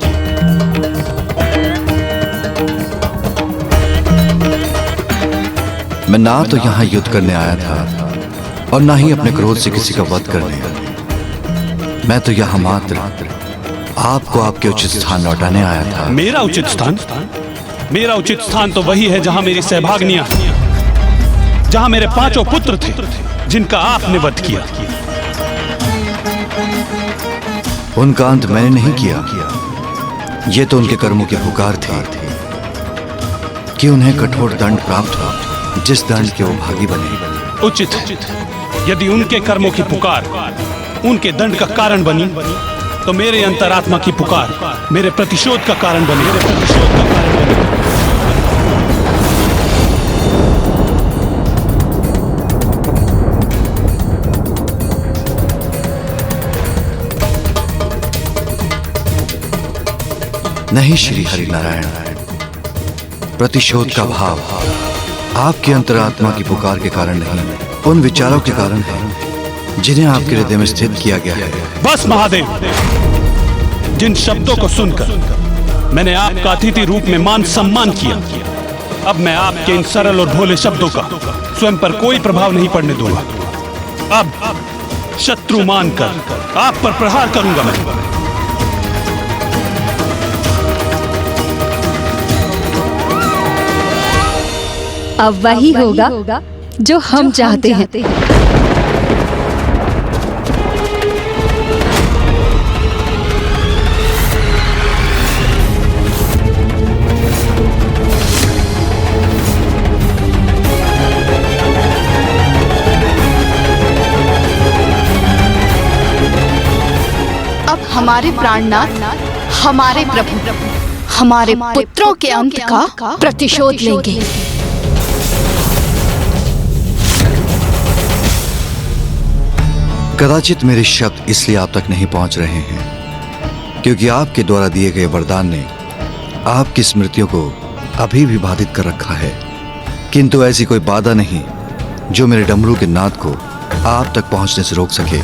मैं ना तो यहाँ युद्ध करने आया था और ना ही अपने क्रोध से किसी का वध करने। मैं तो यहाँ मात्र आपको आपके उचित स्थान लौटाने आया था। मेरा उचित स्थान? मेरा उचित स्थान तो वही है जहाँ मेरी सहभागिनियां, जहाँ मेरे 5 पुत्र थे जिनका आपने वध किया। उनका अंत मैंने नहीं किया, ये तो उनके कर्मों की पुकार थी कि उन्हें कठोर दंड प्राप्त हो, जिस दंड के वो भागी बने। उचित है, यदि उनके कर्मों की पुकार उनके दंड का कारण बनी, तो मेरे अंतरात्मा की पुकार मेरे प्रतिशोध का कारण बने। नहीं श्री हरि नारायण, प्रतिशोध का भाव आपकी अंतरात्मा की पुकार के कारण नहीं, उन विचारों के कारण है जिन्हें आपके हृदय में स्थित किया गया है। बस महादेव, जिन शब्दों को सुनकर मैंने आपका अतिथि रूप में मान सम्मान किया, अब मैं आपके इन सरल और भोले शब्दों का स्वयं पर कोई प्रभाव नहीं पड़ने दूंगा। अब शत्रु मानकर आप पर प्रहार करूंगा मैं। अब वही होगा जो हम चाहते हैं। अब हमारे प्राणनाथ, हमारे प्रभु, हमारे पुत्रों के अंत का प्रतिशोध लेंगे। कदाचित मेरे शब्द इसलिए आप तक नहीं पहुंच रहे हैं क्योंकि आपके द्वारा दिए गए वरदान ने आपकी स्मृतियों को अभी भी बाधित कर रखा है, किंतु ऐसी कोई बाधा नहीं जो मेरे डमरू के नाद को आप तक पहुंचने से रोक सके।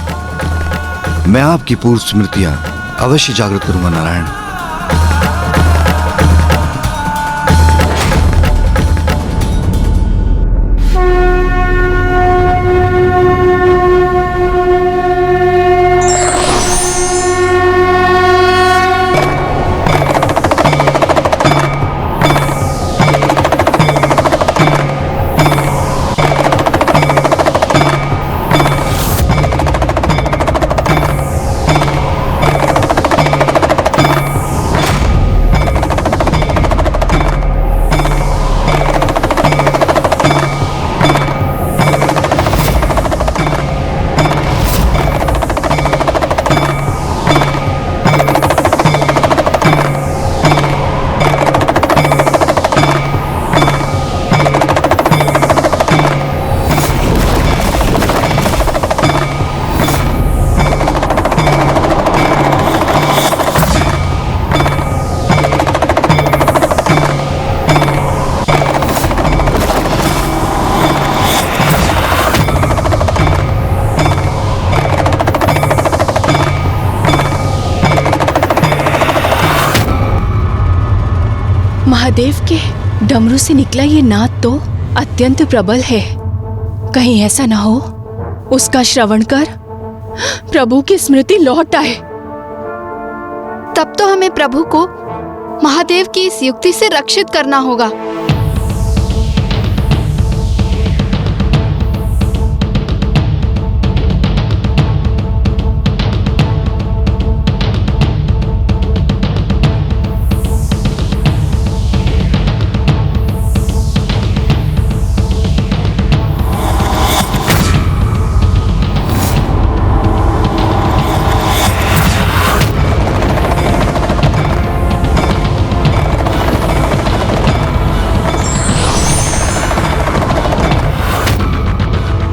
मैं आपकी पूर्व स्मृतियां अवश्य जागृत करूंगा नारायण। महादेव के डमरू से निकला ये नाद तो अत्यंत प्रबल है। कहीं ऐसा ना हो उसका श्रवण कर प्रभु की स्मृति लौट आए। तब तो हमें प्रभु को महादेव की इस युक्ति से रक्षित करना होगा।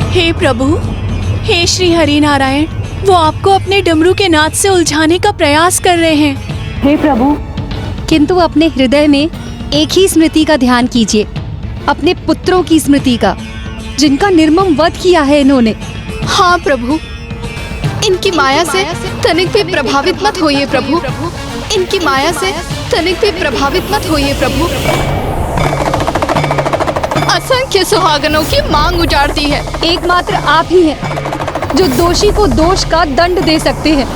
हे प्रभु, हे श्री हरि नारायण, वो आपको अपने डमरू के नाद से उलझाने का प्रयास कर रहे हैं। हे प्रभु, किंतु अपने हृदय में एक ही स्मृति का ध्यान कीजिए, अपने पुत्रों की स्मृति का, जिनका निर्मम वध किया है इन्होंने। हाँ प्रभु, इनकी माया से तनिक भी प्रभावित मत होइए प्रभु, इनकी माया से तनिक भी प्रभावित मत होइए प्रभु। असंख्य सुहागनों की मांग उजाड़ती है। एकमात्र आप ही हैं जो दोषी को दोष का दंड दे सकते हैं।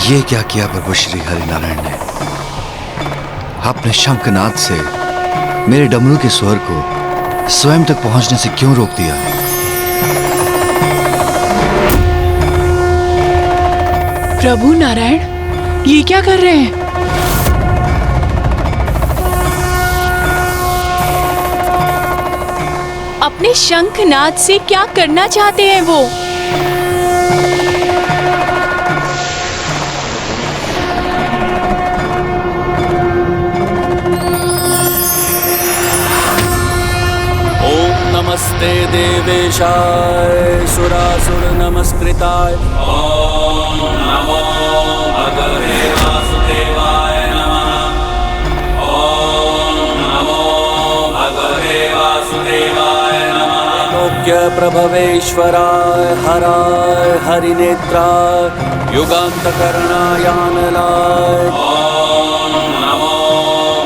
ये क्या किया प्रभु श्री हरिनारायण ने? अपने शंखनाद से मेरे डमरू के स्वर को स्वयं तक पहुंचने से क्यों रोक दिया? प्रभु नारायण, ये क्या कर रहे हैं? अपने शंखनाद से क्या करना चाहते हैं वो? नमस्ते देवेशाय सुरासुर नमस्कृताय। ओम नमो भगवते वासुदेवाय नमः। ओम नमो भगवते वासुदेवाय नमः। लोक्य प्रभवेश्वराय हराय हरिनेत्राय युगान्तकरणायानलाय। ओम नमो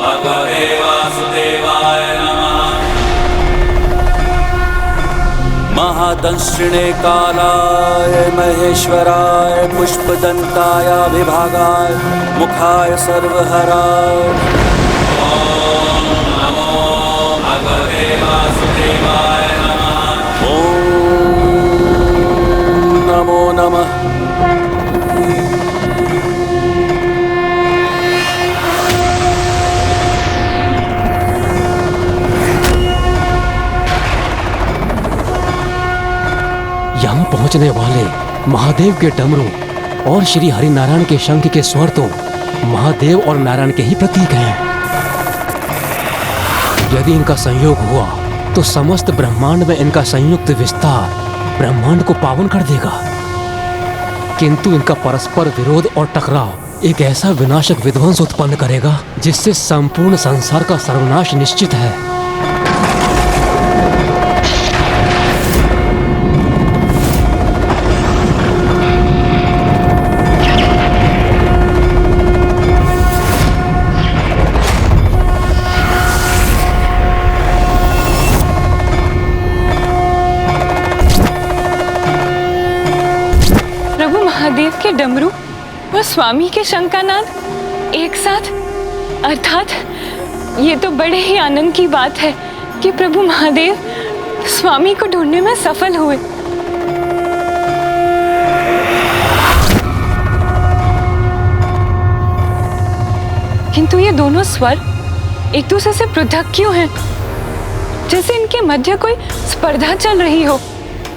भगवते वासुदेवाय नमः। महादंशिणे कालाय महेश्वराय पुष्पदंताय विभागाय मुखाय सर्वहराय। ओम नमो भगवते वासुदेवाय नमः। ओम नमो नमः। यहाँ पहुँचने वाले महादेव के डमरू और श्री हरिनारायण के शंख के स्वर तो महादेव और नारायण के ही प्रतीक हैं। यदि इनका संयोग हुआ तो समस्त ब्रह्मांड में इनका संयुक्त विस्तार ब्रह्मांड को पावन कर देगा। किंतु इनका परस्पर विरोध और टकराव एक ऐसा विनाशक विध्वंस उत्पन्न करेगा जिससे संपूर्ण संसार का सर्वनाश निश्चित है। महादेव के डमरू और स्वामी के शंखानाद एक साथ, अर्थात ये तो बड़े ही आनंद की बात है कि प्रभु महादेव स्वामी को ढूंढने में सफल हुए। किंतु ये दोनों स्वर एक दूसरे से पृथक क्यों हैं? जैसे इनके मध्य कोई स्पर्धा चल रही हो।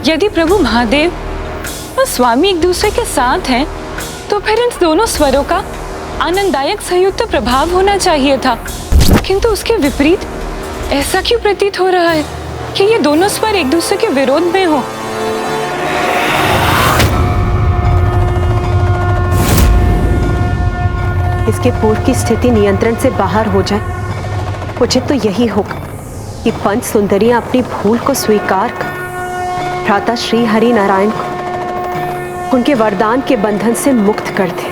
यदि प्रभु महादेव और स्वामी एक दूसरे के साथ हैं, तो फिर इन दोनों स्वरों का आनंददायक संयुक्त प्रभाव होना चाहिए था, किंतु उसके विपरीत ऐसा क्यों प्रतीत हो रहा है कि ये दोनों स्वर एक दूसरे के विरोध में हो। इसके पूर्व की स्थिति नियंत्रण से बाहर हो जाए, उचित तो यही होगा कि पंच सुंदरियां अपनी भूल को स्वीकार कर भ्राता श्री हरि नारायण को उनके वरदान के बंधन से मुक्त कर दे।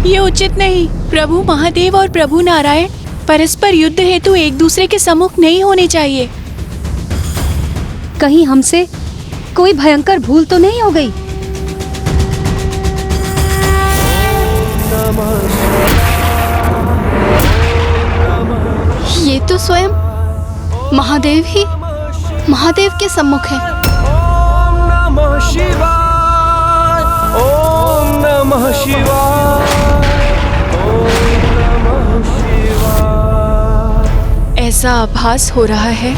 ये उचित नहीं। प्रभु महादेव और प्रभु नारायण परस्पर युद्ध हेतु एक दूसरे के सम्मुख नहीं होने चाहिए। कहीं हमसे कोई भयंकर भूल तो नहीं हो गई? ये तो स्वयं महादेव ही महादेव के सम्मुख है। ओम नमः शिवाय, ओम नमः शिवाय, ओम नमः शिवाय। ऐसा आभास हो रहा है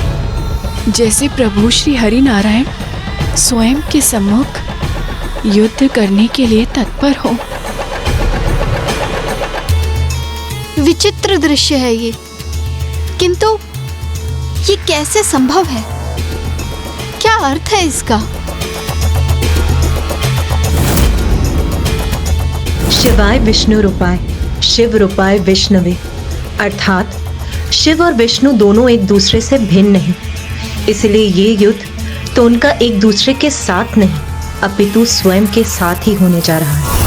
जैसे प्रभु श्री हरि नारायण स्वयं के सम्मुख युद्ध करने के लिए तत्पर हो। विचित्र दृश्य है ये, किंतु ये कैसे संभव है? क्या अर्थ है इसका? शिवाय विष्णु रूपाय, शिव रूपाय विष्णवे, अर्थात शिव और विष्णु दोनों एक दूसरे से भिन्न नहीं। इसलिए ये युद्ध तो उनका एक दूसरे के साथ नहीं, अपितु स्वयं के साथ ही होने जा रहा है।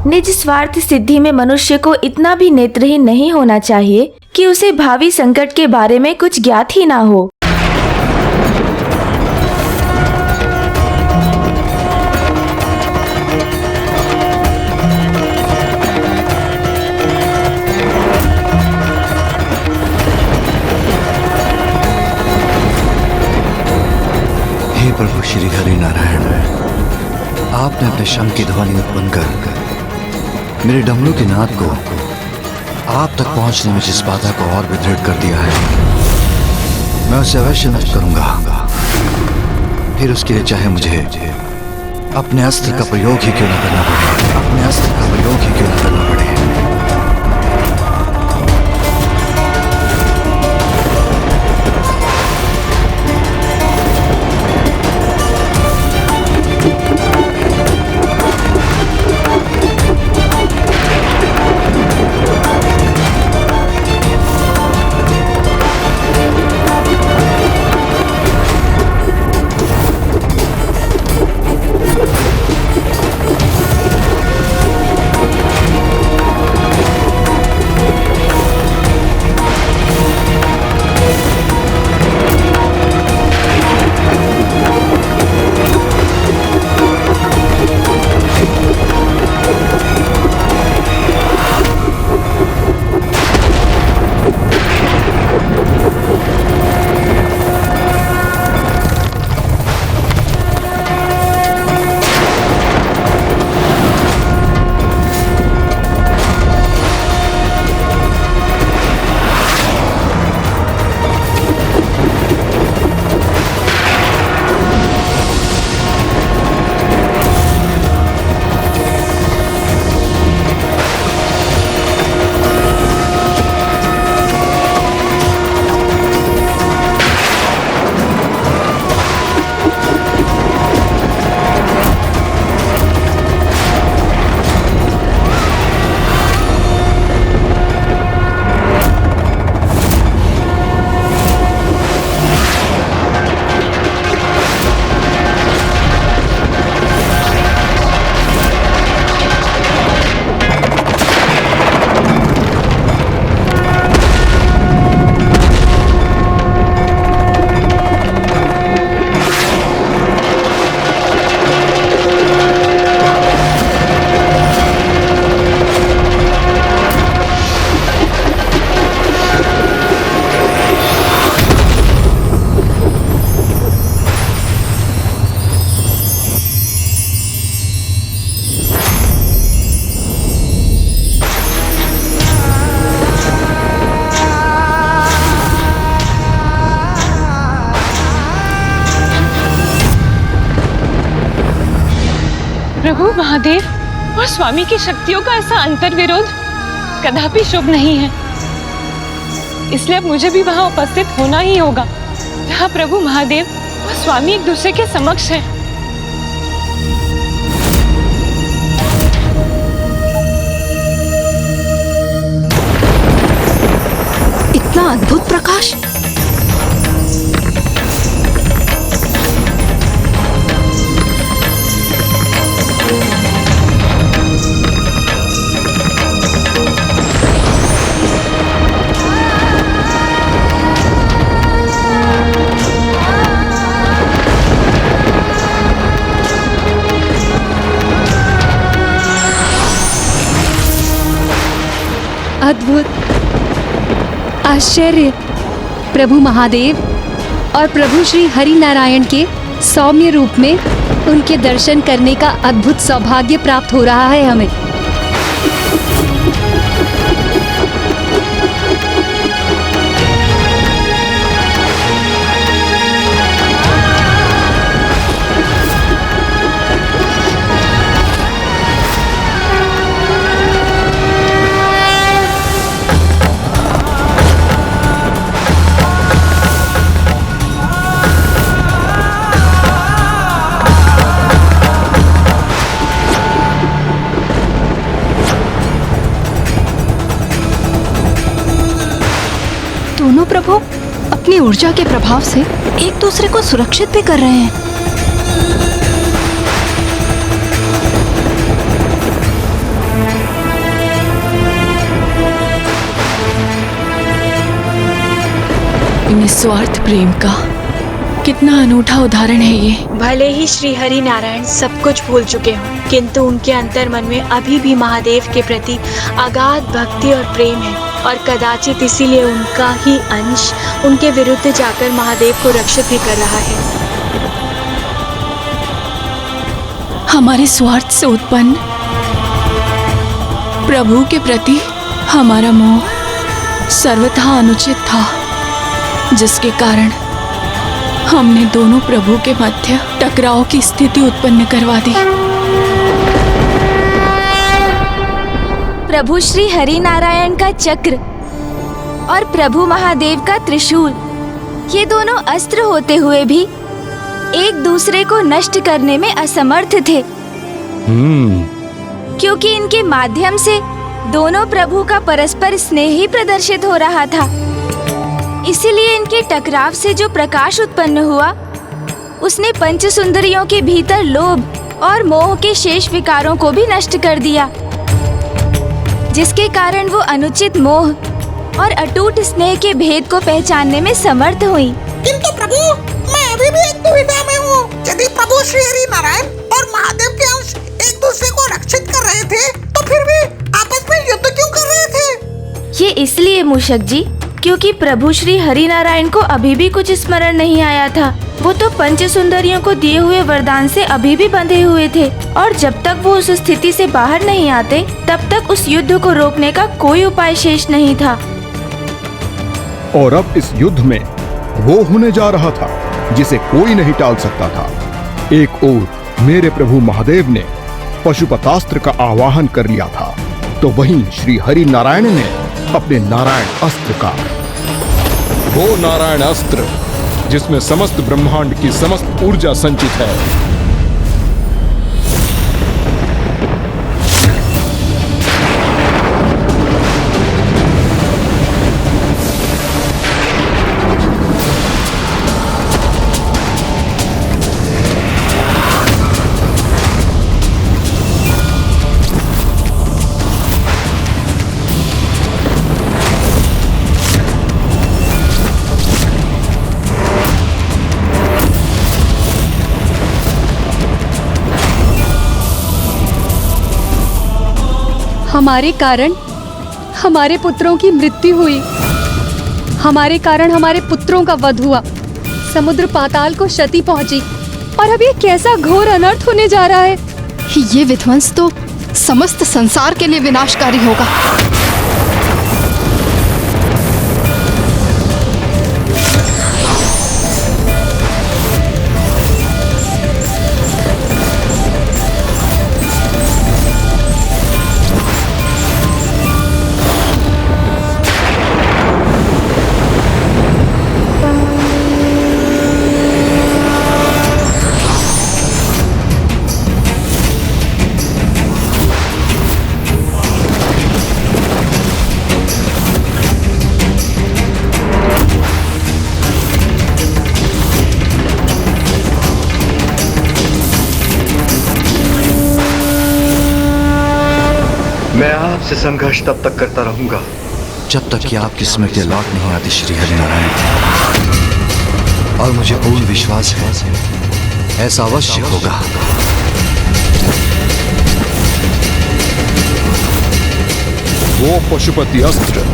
निज स्वार्थ सिद्धि में मनुष्य को इतना भी नेत्रहीन नहीं होना चाहिए कि उसे भावी संकट के बारे में कुछ ज्ञात ही ना हो। हे प्रभु श्री हरि नारायण, आपने अपने शंख की ध्वनि उत्पन्न कर मेरे डमरू के नाद को आप तक पहुंचने में जिस बाधा को और भी दृढ़ कर दिया है, मैं उसे अवश्य नष्ट करूंगा। फिर उसके लिए चाहे मुझे अपने अस्त्र का प्रयोग ही क्यों न करना पड़े, अपने अस्त्र का प्रयोग ही क्यों न करना पड़े। प्रभु महादेव और स्वामी की शक्तियों का ऐसा अंतर विरोध कदापि शुभ नहीं है, इसलिए अब मुझे भी वहां उपस्थित होना ही होगा जहां प्रभु महादेव और स्वामी एक दूसरे के समक्ष हैं। इतना अद्भुत प्रकाश! अद्भुत, आश्चर्य! प्रभु महादेव और प्रभु श्री हरि नारायण के सौम्य रूप में उनके दर्शन करने का अद्भुत सौभाग्य प्राप्त हो रहा है हमें। दोनों प्रभु अपनी ऊर्जा के प्रभाव से एक दूसरे को सुरक्षित भी कर रहे हैं। निस्वार्थ प्रेम का कितना अनूठा उदाहरण है ये। भले ही श्री हरि नारायण सब कुछ भूल चुके हों, किंतु उनके अंतर मन में अभी भी महादेव के प्रति अगाध भक्ति और प्रेम है, और कदाचित इसीलिए उनका ही अंश उनके विरुद्ध जाकर महादेव को रक्षित भी कर रहा है। हमारे स्वार्थ से उत्पन्न प्रभु के प्रति हमारा मोह सर्वथा अनुचित था, जिसके कारण हमने दोनों प्रभु के मध्य टकराव की स्थिति उत्पन्न करवा दी। प्रभु श्री हरि नारायण का चक्र और प्रभु महादेव का त्रिशूल, ये दोनों अस्त्र होते हुए भी एक दूसरे को नष्ट करने में असमर्थ थे, क्योंकि इनके माध्यम से दोनों प्रभु का परस्पर स्नेह ही प्रदर्शित हो रहा था। इसीलिए इनके टकराव से जो प्रकाश उत्पन्न हुआ, उसने पंच सुंदरियों के भीतर लोभ और मोह के शेष विकारों को भी नष्ट कर दिया, जिसके कारण वो अनुचित मोह और अटूट स्नेह के भेद को पहचानने में समर्थ हुई। किंतु प्रभु, मैं अभी भी एक दुविधा में हूँ। यदि प्रभु श्री हरि नारायण और महादेव के अंश एक दूसरे को रक्षित कर रहे थे, तो फिर भी आपस में युद्ध क्यों कर रहे थे? ये इसलिए मूषक जी, क्योंकि प्रभु श्री हरि नारायण को अभी भी कुछ स्मरण नहीं आया था। वो तो पंच सुंदरियों को दिए हुए वरदान से अभी भी बंधे हुए थे, और जब तक वो उस स्थिति से बाहर नहीं आते, तब तक उस युद्ध को रोकने का कोई उपाय शेष नहीं था। और अब इस युद्ध में वो होने जा रहा था जिसे कोई नहीं टाल सकता था। एक ओर मेरे प्रभु महादेव ने पशुपतास्त्र का आवाहन कर लिया था, तो वहीं श्री हरि नारायण ने अपने नारायण अस्त्र का, वो नारायण अस्त्र जिसमें समस्त ब्रह्मांड की समस्त ऊर्जा संचित है। हमारे कारण हमारे पुत्रों की मृत्यु हुई, हमारे कारण हमारे पुत्रों का वध हुआ, समुद्र पाताल को क्षति पहुंची, और अब ये कैसा घोर अनर्थ होने जा रहा है। ये विध्वंस तो समस्त संसार के लिए विनाशकारी होगा। मैं आपसे संघर्ष तब तक करता रहूंगा जब तक कि आपकी स्मृति लौट नहीं आती श्री हरिनारायण। और मुझे पूर्ण विश्वास है ऐसा अवश्य होगा। वो पशुपति अस्त्र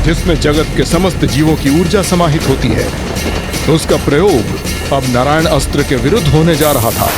जिसमें जगत के समस्त जीवों की ऊर्जा समाहित होती है, उसका प्रयोग अब नारायण अस्त्र के विरुद्ध होने जा रहा था।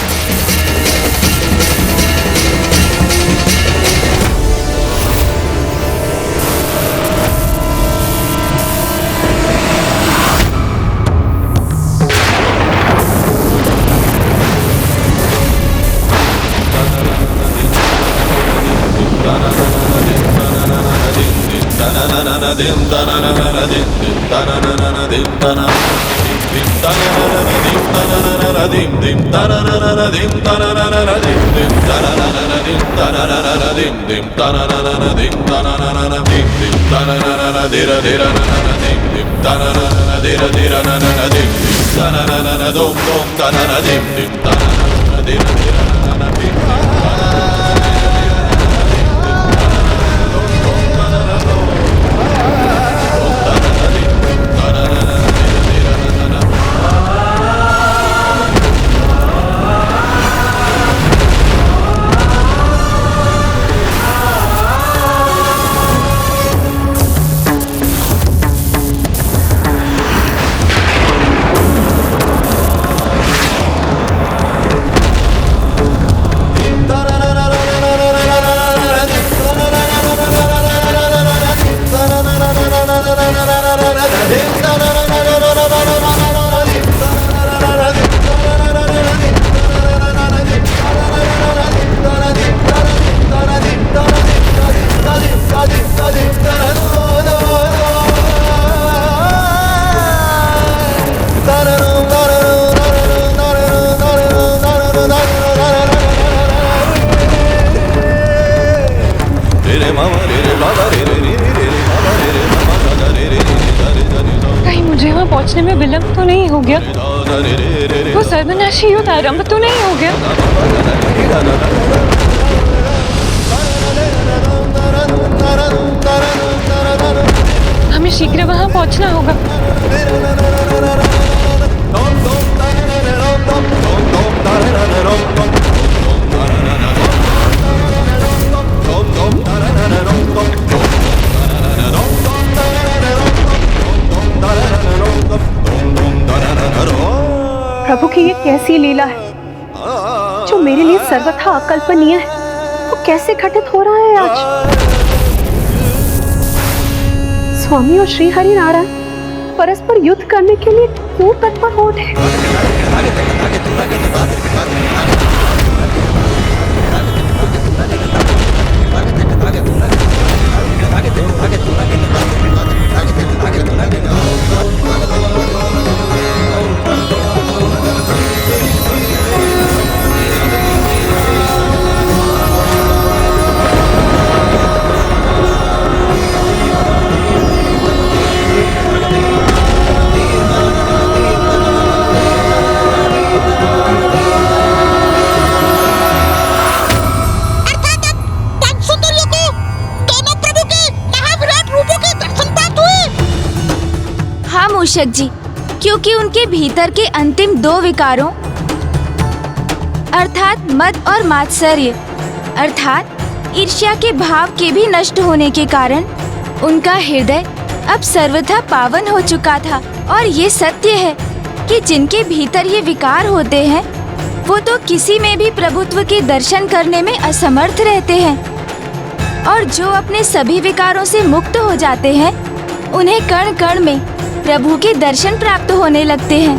कहीं मुझे वहाँ पहुँचने में विलम्ब तो नहीं हो गया? वो सर्वनाशी युद्ध आरंभ तो नहीं हो गया? हमें शीघ्र वहाँ पहुँचना होगा। प्रभु की ये कैसी लीला है जो मेरे लिए सर्वथा अकल्पनीय है, वो कैसे घटित हो रहा है आज। स्वामी और श्री हरि नारायण परस्पर युद्ध करने के लिए क्यों तत्पर हो उठे? मूषक जी, क्योंकि उनके भीतर के अंतिम दो विकारों अर्थात मद और मात्सर्य अर्थात ईर्ष्या के भाव के भी नष्ट होने के कारण उनका हृदय अब सर्वथा पावन हो चुका था। और ये सत्य है कि जिनके भीतर ये विकार होते हैं वो तो किसी में भी प्रभुत्व के दर्शन करने में असमर्थ रहते हैं, और जो अपने सभी विकारों से मुक्त हो जाते हैं उन्हें कण कण में प्रभु के दर्शन प्राप्त होने लगते हैं।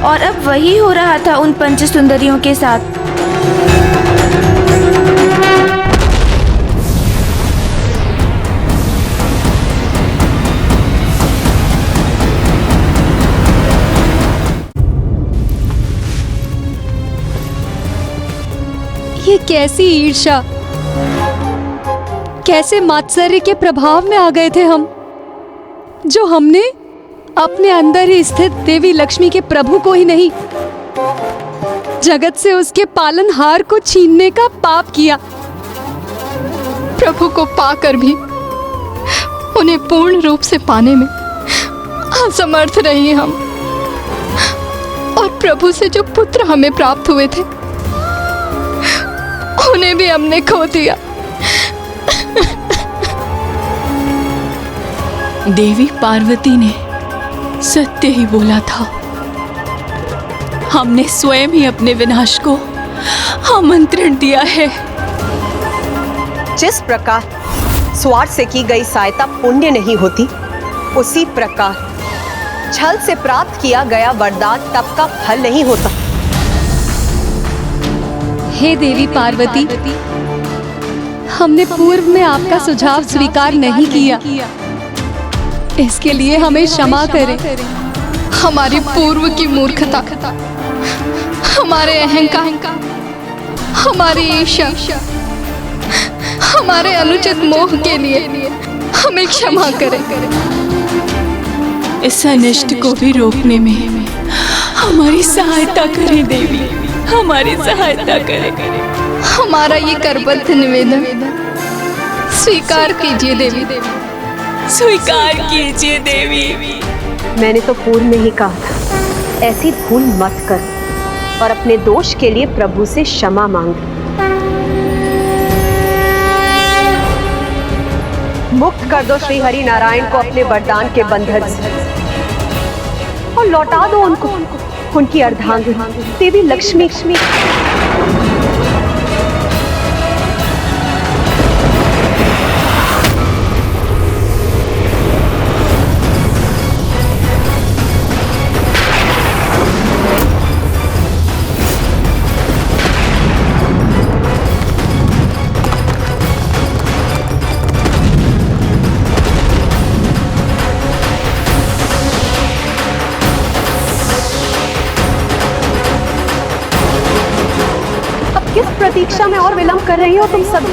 और अब वही हो रहा था उन पंच सुंदरियों के साथ। ये कैसी ईर्ष्या, कैसे मात्सर्य के प्रभाव में आ गए थे हम, जो हमने अपने अंदर ही स्थित देवी लक्ष्मी के प्रभु को ही नहीं जगत से उसके पालनहार को छीनने का पाप किया। प्रभु को पाकर भी उन्हें पूर्ण रूप से पाने में असमर्थ रहे हम, और प्रभु से जो पुत्र हमें प्राप्त हुए थे उन्हें भी हमने खो दिया। देवी पार्वती ने सत्य ही बोला था। हमने स्वयं ही अपने विनाश को आमंत्रण दिया है। जिस प्रकार स्वार्थ से की गई सहायता पुण्य नहीं होती, उसी प्रकार छल से प्राप्त किया गया वरदान तप का फल नहीं होता। हे देवी पार्वती, हमने पूर्व में आपका सुझाव स्वीकार नहीं किया, इसके लिए हमें क्षमा करें। हमारी पूर्व की मूर्खता, हमारे अहंकार, हमारी ईर्ष्या, हमारे अनुचित मोह के लिए हमें क्षमा करें। इस अनिष्ट को भी रोकने में हमारी सहायता करें देवी, हमारी सहायता करें। हमारा ये करबद्ध निवेदन स्वीकार कीजिए देवी, स्वीकार कीजिए देवी। मैंने तो पूर्व में ही कहा था, ऐसी भूल मत कर और अपने दोष के लिए प्रभु से क्षमा मांग। मुक्त कर दो श्री हरि नारायण को अपने वरदान के बंधन से और लौटा दो उनको उनकी अर्धांगिनी देवी लक्ष्मी। प्रतीक्षा में और विलंब कर रही हो तुम सभी।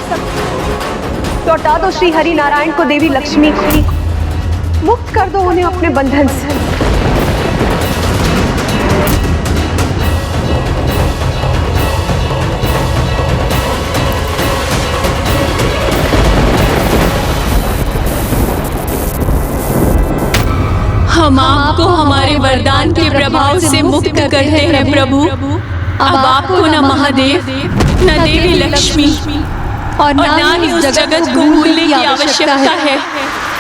लौटा दो श्री हरि नारायण को देवी लक्ष्मी, मुक्त कर दो उन्हें अपने बंधन से। हम आपको हमारे वरदान के प्रभाव से मुक्त करते हैं प्रभु। अब आपको न महादेव, न देवी लक्ष्मी और न ही उस जगत को भूलने की आवश्यकता है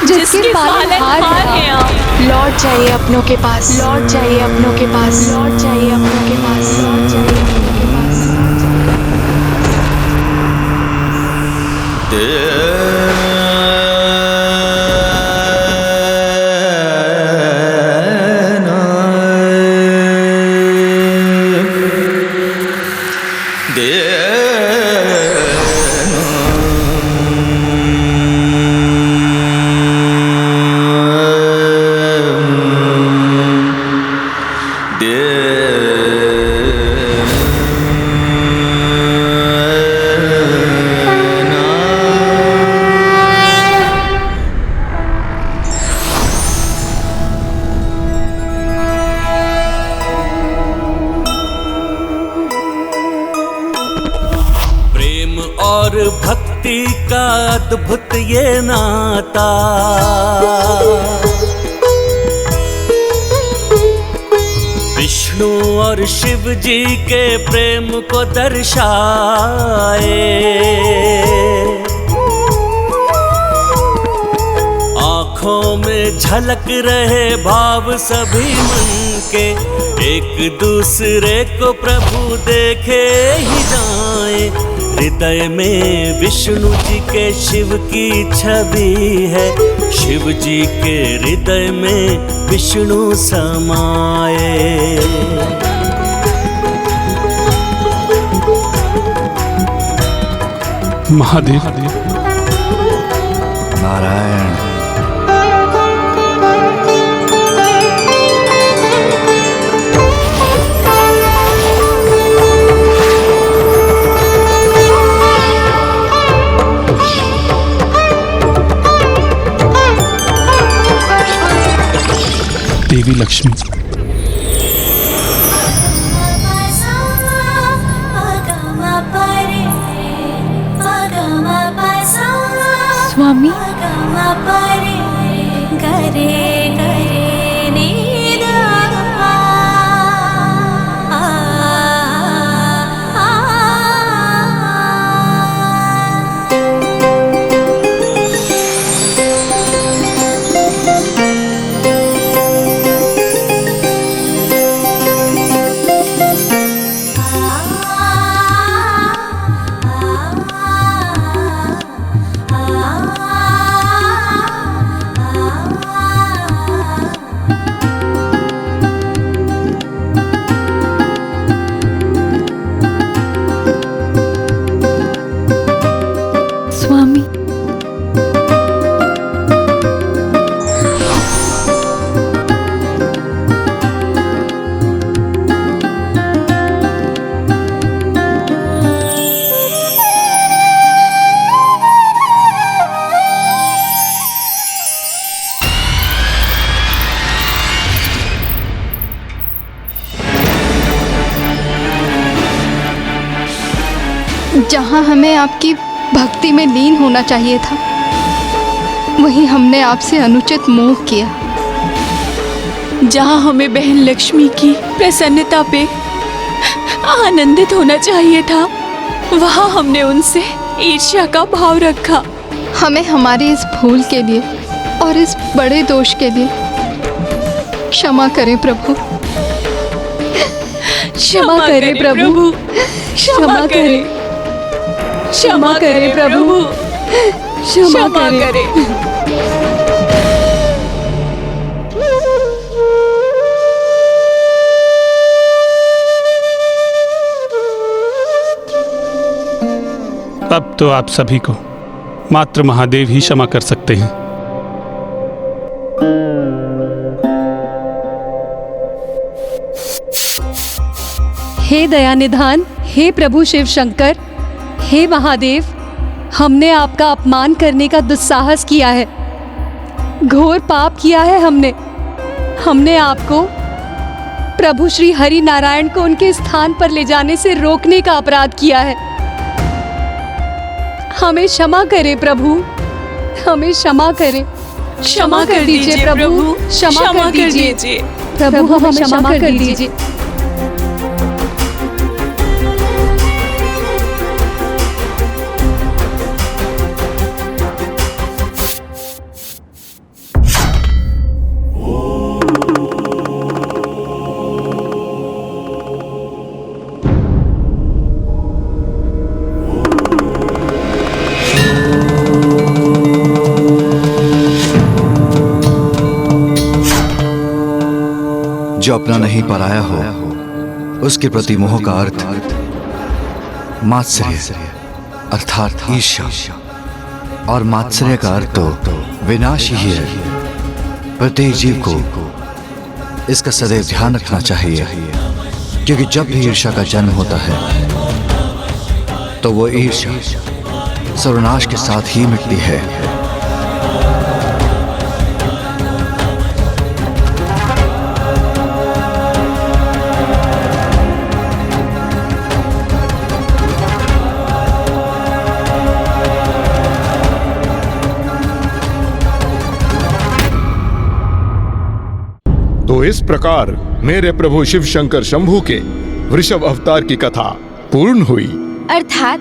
जिसके पालनहार हैं आप। लौट जाइए अपनों के पास, लौट जाइए अपनों के पास, लौट जाइए अपनों के पास, लौट जाइए अपनों के पास। भक्ति का अद्भुत ये नाता, विष्णु और शिव जी के प्रेम को दर्शाए। आँखों में झलक रहे भाव सभी मन के, एक दूसरे को प्रभु देखे ही जाए। हृदय में विष्णु जी के शिव की छवि है, शिव जी के हृदय में विष्णु समाए। महादेव नारायण। देवी लक्ष्मी, स्वामी। स्वामी, जहाँ हमें आपकी भक्ति में लीन होना चाहिए था, वहीं हमने आपसे अनुचित मोह किया। जहाँ हमें बहन लक्ष्मी की प्रसन्नता पे आनंदित होना चाहिए था, वहाँ हमने उनसे ईर्ष्या का भाव रखा। हमें हमारी इस भूल के लिए और इस बड़े दोष के लिए क्षमा करें प्रभु। क्षमा करें प्रभु। क्षमा करें। क्षमा करें प्रभु। क्षमा करें। अब तो आप सभी को मात्र महादेव ही क्षमा कर सकते हैं। हे दया निधान, हे प्रभु शिव शंकर, हे महादेव, हमने आपका अपमान करने का दुस्साहस किया है। घोर पाप किया है हमने आपको, प्रभु श्री हरि नारायण को उनके स्थान पर ले जाने से रोकने का अपराध किया है। हमें क्षमा करें प्रभु, हमें क्षमा करें। क्षमा कर दीजिए प्रभु। क्षमा कर दीजिए प्रभु, हमें क्षमा कर दीजिए। जो अपना नहीं पराया हो, उसके प्रति मोह का अर्थ मात्सर्य अर्थात ईर्ष्या, और मात्सर्य का अर्थ तो विनाश ही है। प्रत्येक जीव को इसका सदैव ध्यान रखना चाहिए, क्योंकि जब भी ईर्ष्या का जन्म होता है तो वो ईर्ष्या सर्वनाश के साथ ही मिटती है। तो इस प्रकार मेरे प्रभु शिव शंकर शंभू के वृषभ अवतार की कथा पूर्ण हुई। अर्थात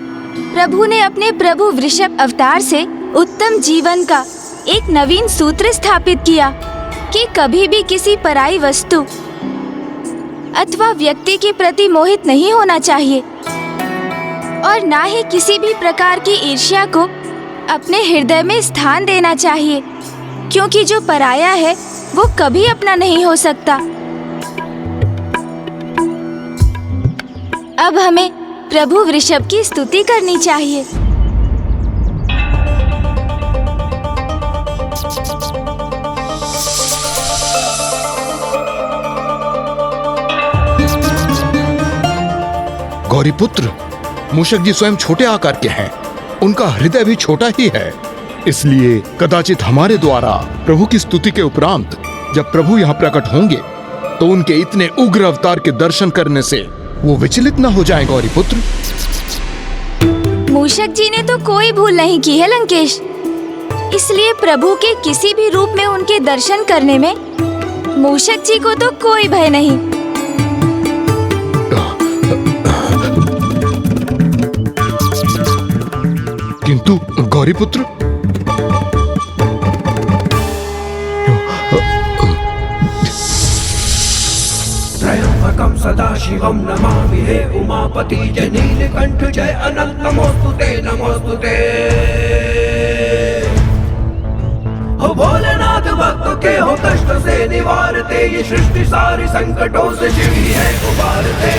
प्रभु ने अपने प्रभु वृषभ अवतार से उत्तम जीवन का एक नवीन सूत्र स्थापित किया कि कभी भी किसी पराई वस्तु अथवा व्यक्ति के प्रति मोहित नहीं होना चाहिए, और ना ही किसी भी प्रकार की ईर्ष्या को अपने हृदय में स्थान देना चाहिए, क्योंकि जो पराया है वो कभी अपना नहीं हो सकता। अब हमें प्रभु वृषभ की स्तुति करनी चाहिए। गौरीपुत्र, मूषक जी स्वयं छोटे आकार के हैं, उनका हृदय भी छोटा ही है, इसलिए कदाचित हमारे द्वारा प्रभु की स्तुति के उपरांत जब प्रभु यहाँ प्रकट होंगे तो उनके इतने उग्र अवतार के दर्शन करने से वो विचलित न हो जाए। गौरीपुत्र, मूषक जी ने तो कोई भूल नहीं की है लंकेश। इसलिए प्रभु के किसी भी रूप में उनके दर्शन करने में मूषक जी को तो कोई भय नहीं। किंतु गौरीपुत्र, त्रयंबकं सदाशिवं नमामि हे उमापति जय नीलकंठ जय अनंत नमोस्तुते नमोस्तुते। हो भोलेनाथ भक्त के हो कष्ट से निवारते, ये सृष्टि सारी संकटों से शिव ही है उबारते।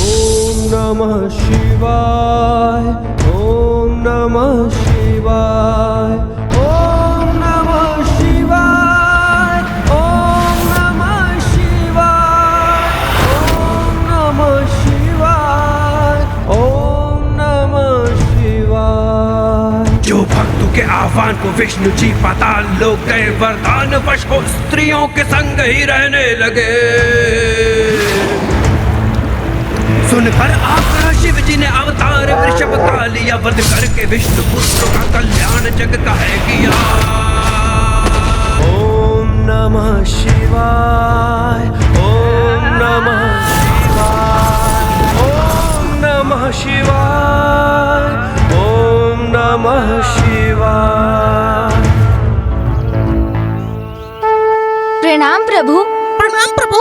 ओम नमः शिवाय, ओम नमः शिवाय, ओम नमः शिवाय, ओम नमः शिवाय, ओम नमः शिवाय, ओम नमः शिवाय। जो भक्तों के आह्वान को विष्णु जी पाताल लोक गए, वरदान वश हो स्त्रियों के संग ही रहने लगे। सुनकर आकर शिव जी ने अवतार वृषभ का लिया, वध करके विष्णु पुत्र का कल्याण जग का है किया। ओम नमः शिवाय, ओम नमः शिवाय, ओम नमः शिवाय, ओम नमः शिवाय। प्रणाम प्रभु। प्रणाम प्रभु।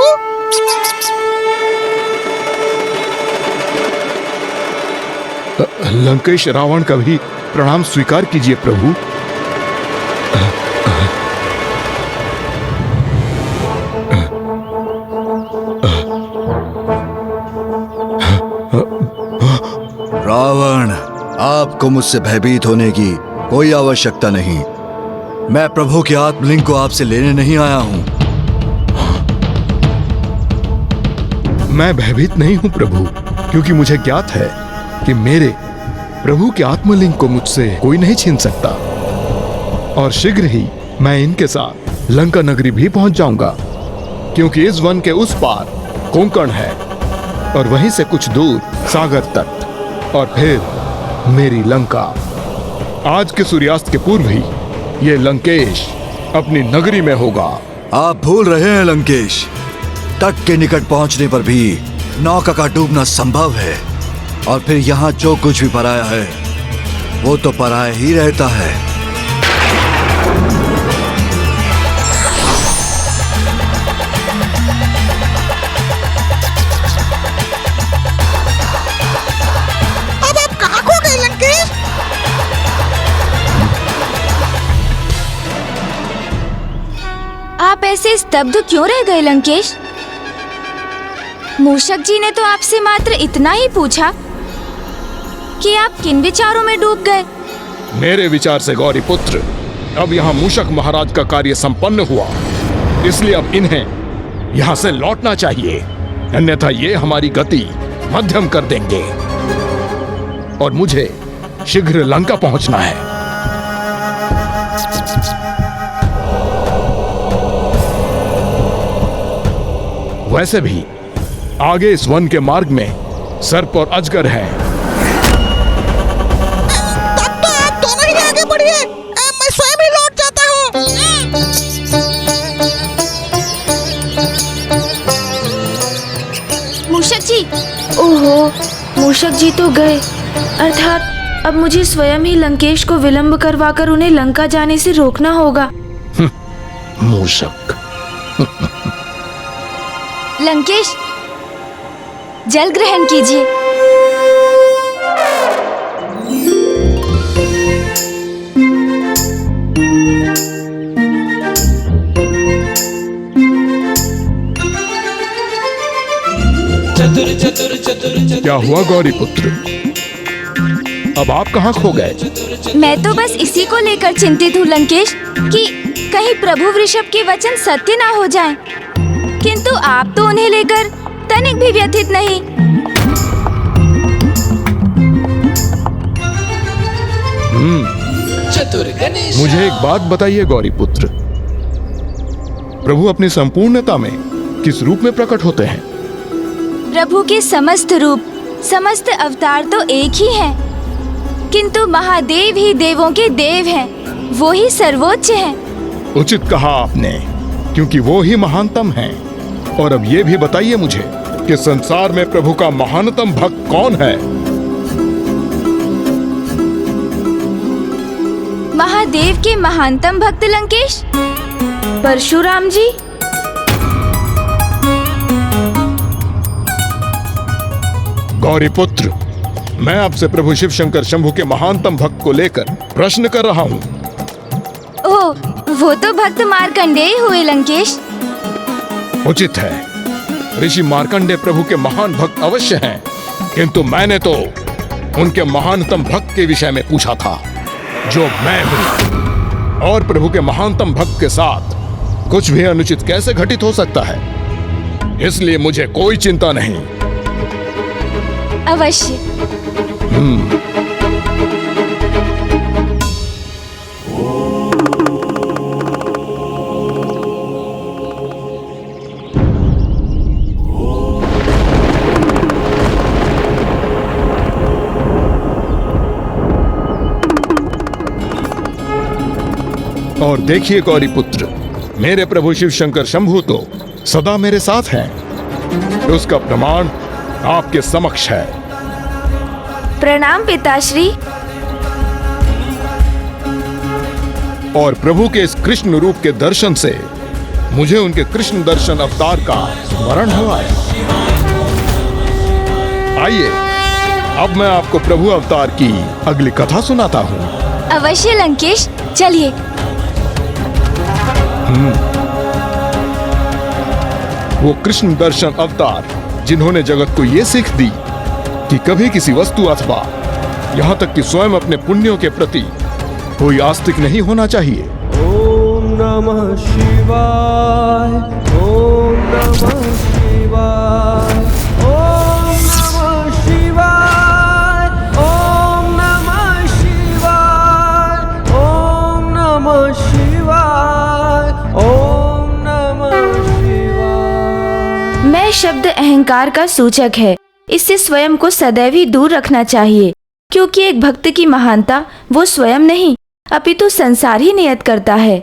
लंकेश रावण का भी प्रणाम स्वीकार कीजिए प्रभु। रावण, आपको मुझसे भयभीत होने की कोई आवश्यकता नहीं। मैं प्रभु के आत्मलिंग को आपसे लेने नहीं आया हूं। मैं भयभीत नहीं हूं प्रभु, क्योंकि मुझे ज्ञात है कि मेरे प्रभु के आत्मलिंग को मुझसे कोई नहीं छीन सकता। और शीघ्र ही मैं इनके साथ लंका नगरी भी पहुंच जाऊंगा, क्योंकि इस वन के उस पार कोंकण है और वहीं से कुछ दूर सागर तट, और फिर मेरी लंका। आज के सूर्यास्त के पूर्व ही ये लंकेश अपनी नगरी में होगा। आप भूल रहे हैं लंकेश, तट के निकट पहुंचने पर भी नौका का डूबना संभव है, और फिर यहाँ जो कुछ भी पराया है वो तो पराया ही रहता है। अब आप कहाँ खो गए लंकेश? आप ऐसे स्तब्ध क्यों रह गए लंकेश? मूषक जी ने तो आपसे मात्र इतना ही पूछा कि आप किन विचारों में डूब गए। मेरे विचार से गौरी पुत्र, अब यहाँ मूषक महाराज का कार्य संपन्न हुआ, इसलिए अब इन्हें यहाँ से लौटना चाहिए, अन्यथा ये हमारी गति मध्यम कर देंगे और मुझे शीघ्र लंका पहुंचना है। वैसे भी आगे इस वन के मार्ग में सर्प और अजगर हैं। तब तो आप दोनों ही आगे बढ़िए, मैं स्वयं ही लौट जाता हूँ। मूषक जी, ओहो, मूषक जी तो गए, अर्थात अब मुझे स्वयं ही लंकेश को विलंब करवाकर उन्हें लंका जाने से रोकना होगा। मूषक। लंकेश, जल ग्रहण कीजिए। क्या हुआ गौरी पुत्र, अब आप कहाँ खो गए? मैं तो बस इसी को लेकर चिंतित हूँ लंकेश, कि कहीं प्रभु वृषभ के वचन सत्य ना हो जाएं। किंतु आप तो उन्हें लेकर तनिक भी व्यथित नहीं। मुझे एक बात बताइए गौरी पुत्र, प्रभु अपनी संपूर्णता में किस रूप में प्रकट होते हैं? प्रभु के समस्त रूप, समस्त अवतार तो एक ही हैं। किंतु महादेव ही देवों के देव हैं। वो ही सर्वोच्च हैं। उचित कहा आपने, क्योंकि वो ही महानतम हैं। और अब ये भी बताइए मुझे कि संसार में प्रभु का महानतम भक्त कौन है? महादेव के महानतम भक्त लंकेश, परशुराम जी। गौरी पुत्र, मैं आपसे प्रभु शिव शंकर शंभु के महानतम भक्त को लेकर प्रश्न कर रहा हूँ। ओह, वो तो भक्त मार्कंडेय हुए लंकेश। उचित है, ऋषि मार्कंडेय प्रभु के महान भक्त अवश्य हैं, किंतु मैंने तो उनके महानतम भक्त के विषय में पूछा था, जो मैं हूँ। और प्रभु के महानतम भक्त के साथ कुछ भी अनुचित कैसे घटित हो सकता है? इसलिए मुझे कोई चिंता नहीं। अवश्य। और देखिए गौरी पुत्र, मेरे प्रभु शिव शंकर शंभु तो सदा मेरे साथ हैं। उसका प्रमाण आपके समक्ष है। प्रणाम पिताश्री। और प्रभु के इस कृष्ण रूप के दर्शन से मुझे उनके कृष्ण दर्शन अवतार का स्मरण हुआ है। आइए, अब मैं आपको प्रभु अवतार की अगली कथा सुनाता हूँ। अवश्य लंकेश, चलिए। वो कृष्ण दर्शन अवतार जिन्होंने जगत को ये सीख दी कि कभी किसी वस्तु अथवा यहाँ तक कि स्वयं अपने पुण्यों के प्रति कोई आस्तिक नहीं होना चाहिए। ओम नमः शिवाय, ओम नमः शिवाय, ओम नमः शिवाय, ओम नमः शिवाय, ओम नमः शिवाय, ओम नमः शिवाय। मैं शब्द अहंकार का सूचक है, इससे स्वयं को सदैव ही दूर रखना चाहिए, क्योंकि एक भक्त की महानता वो स्वयं नहीं अपितु संसार ही नियत करता है।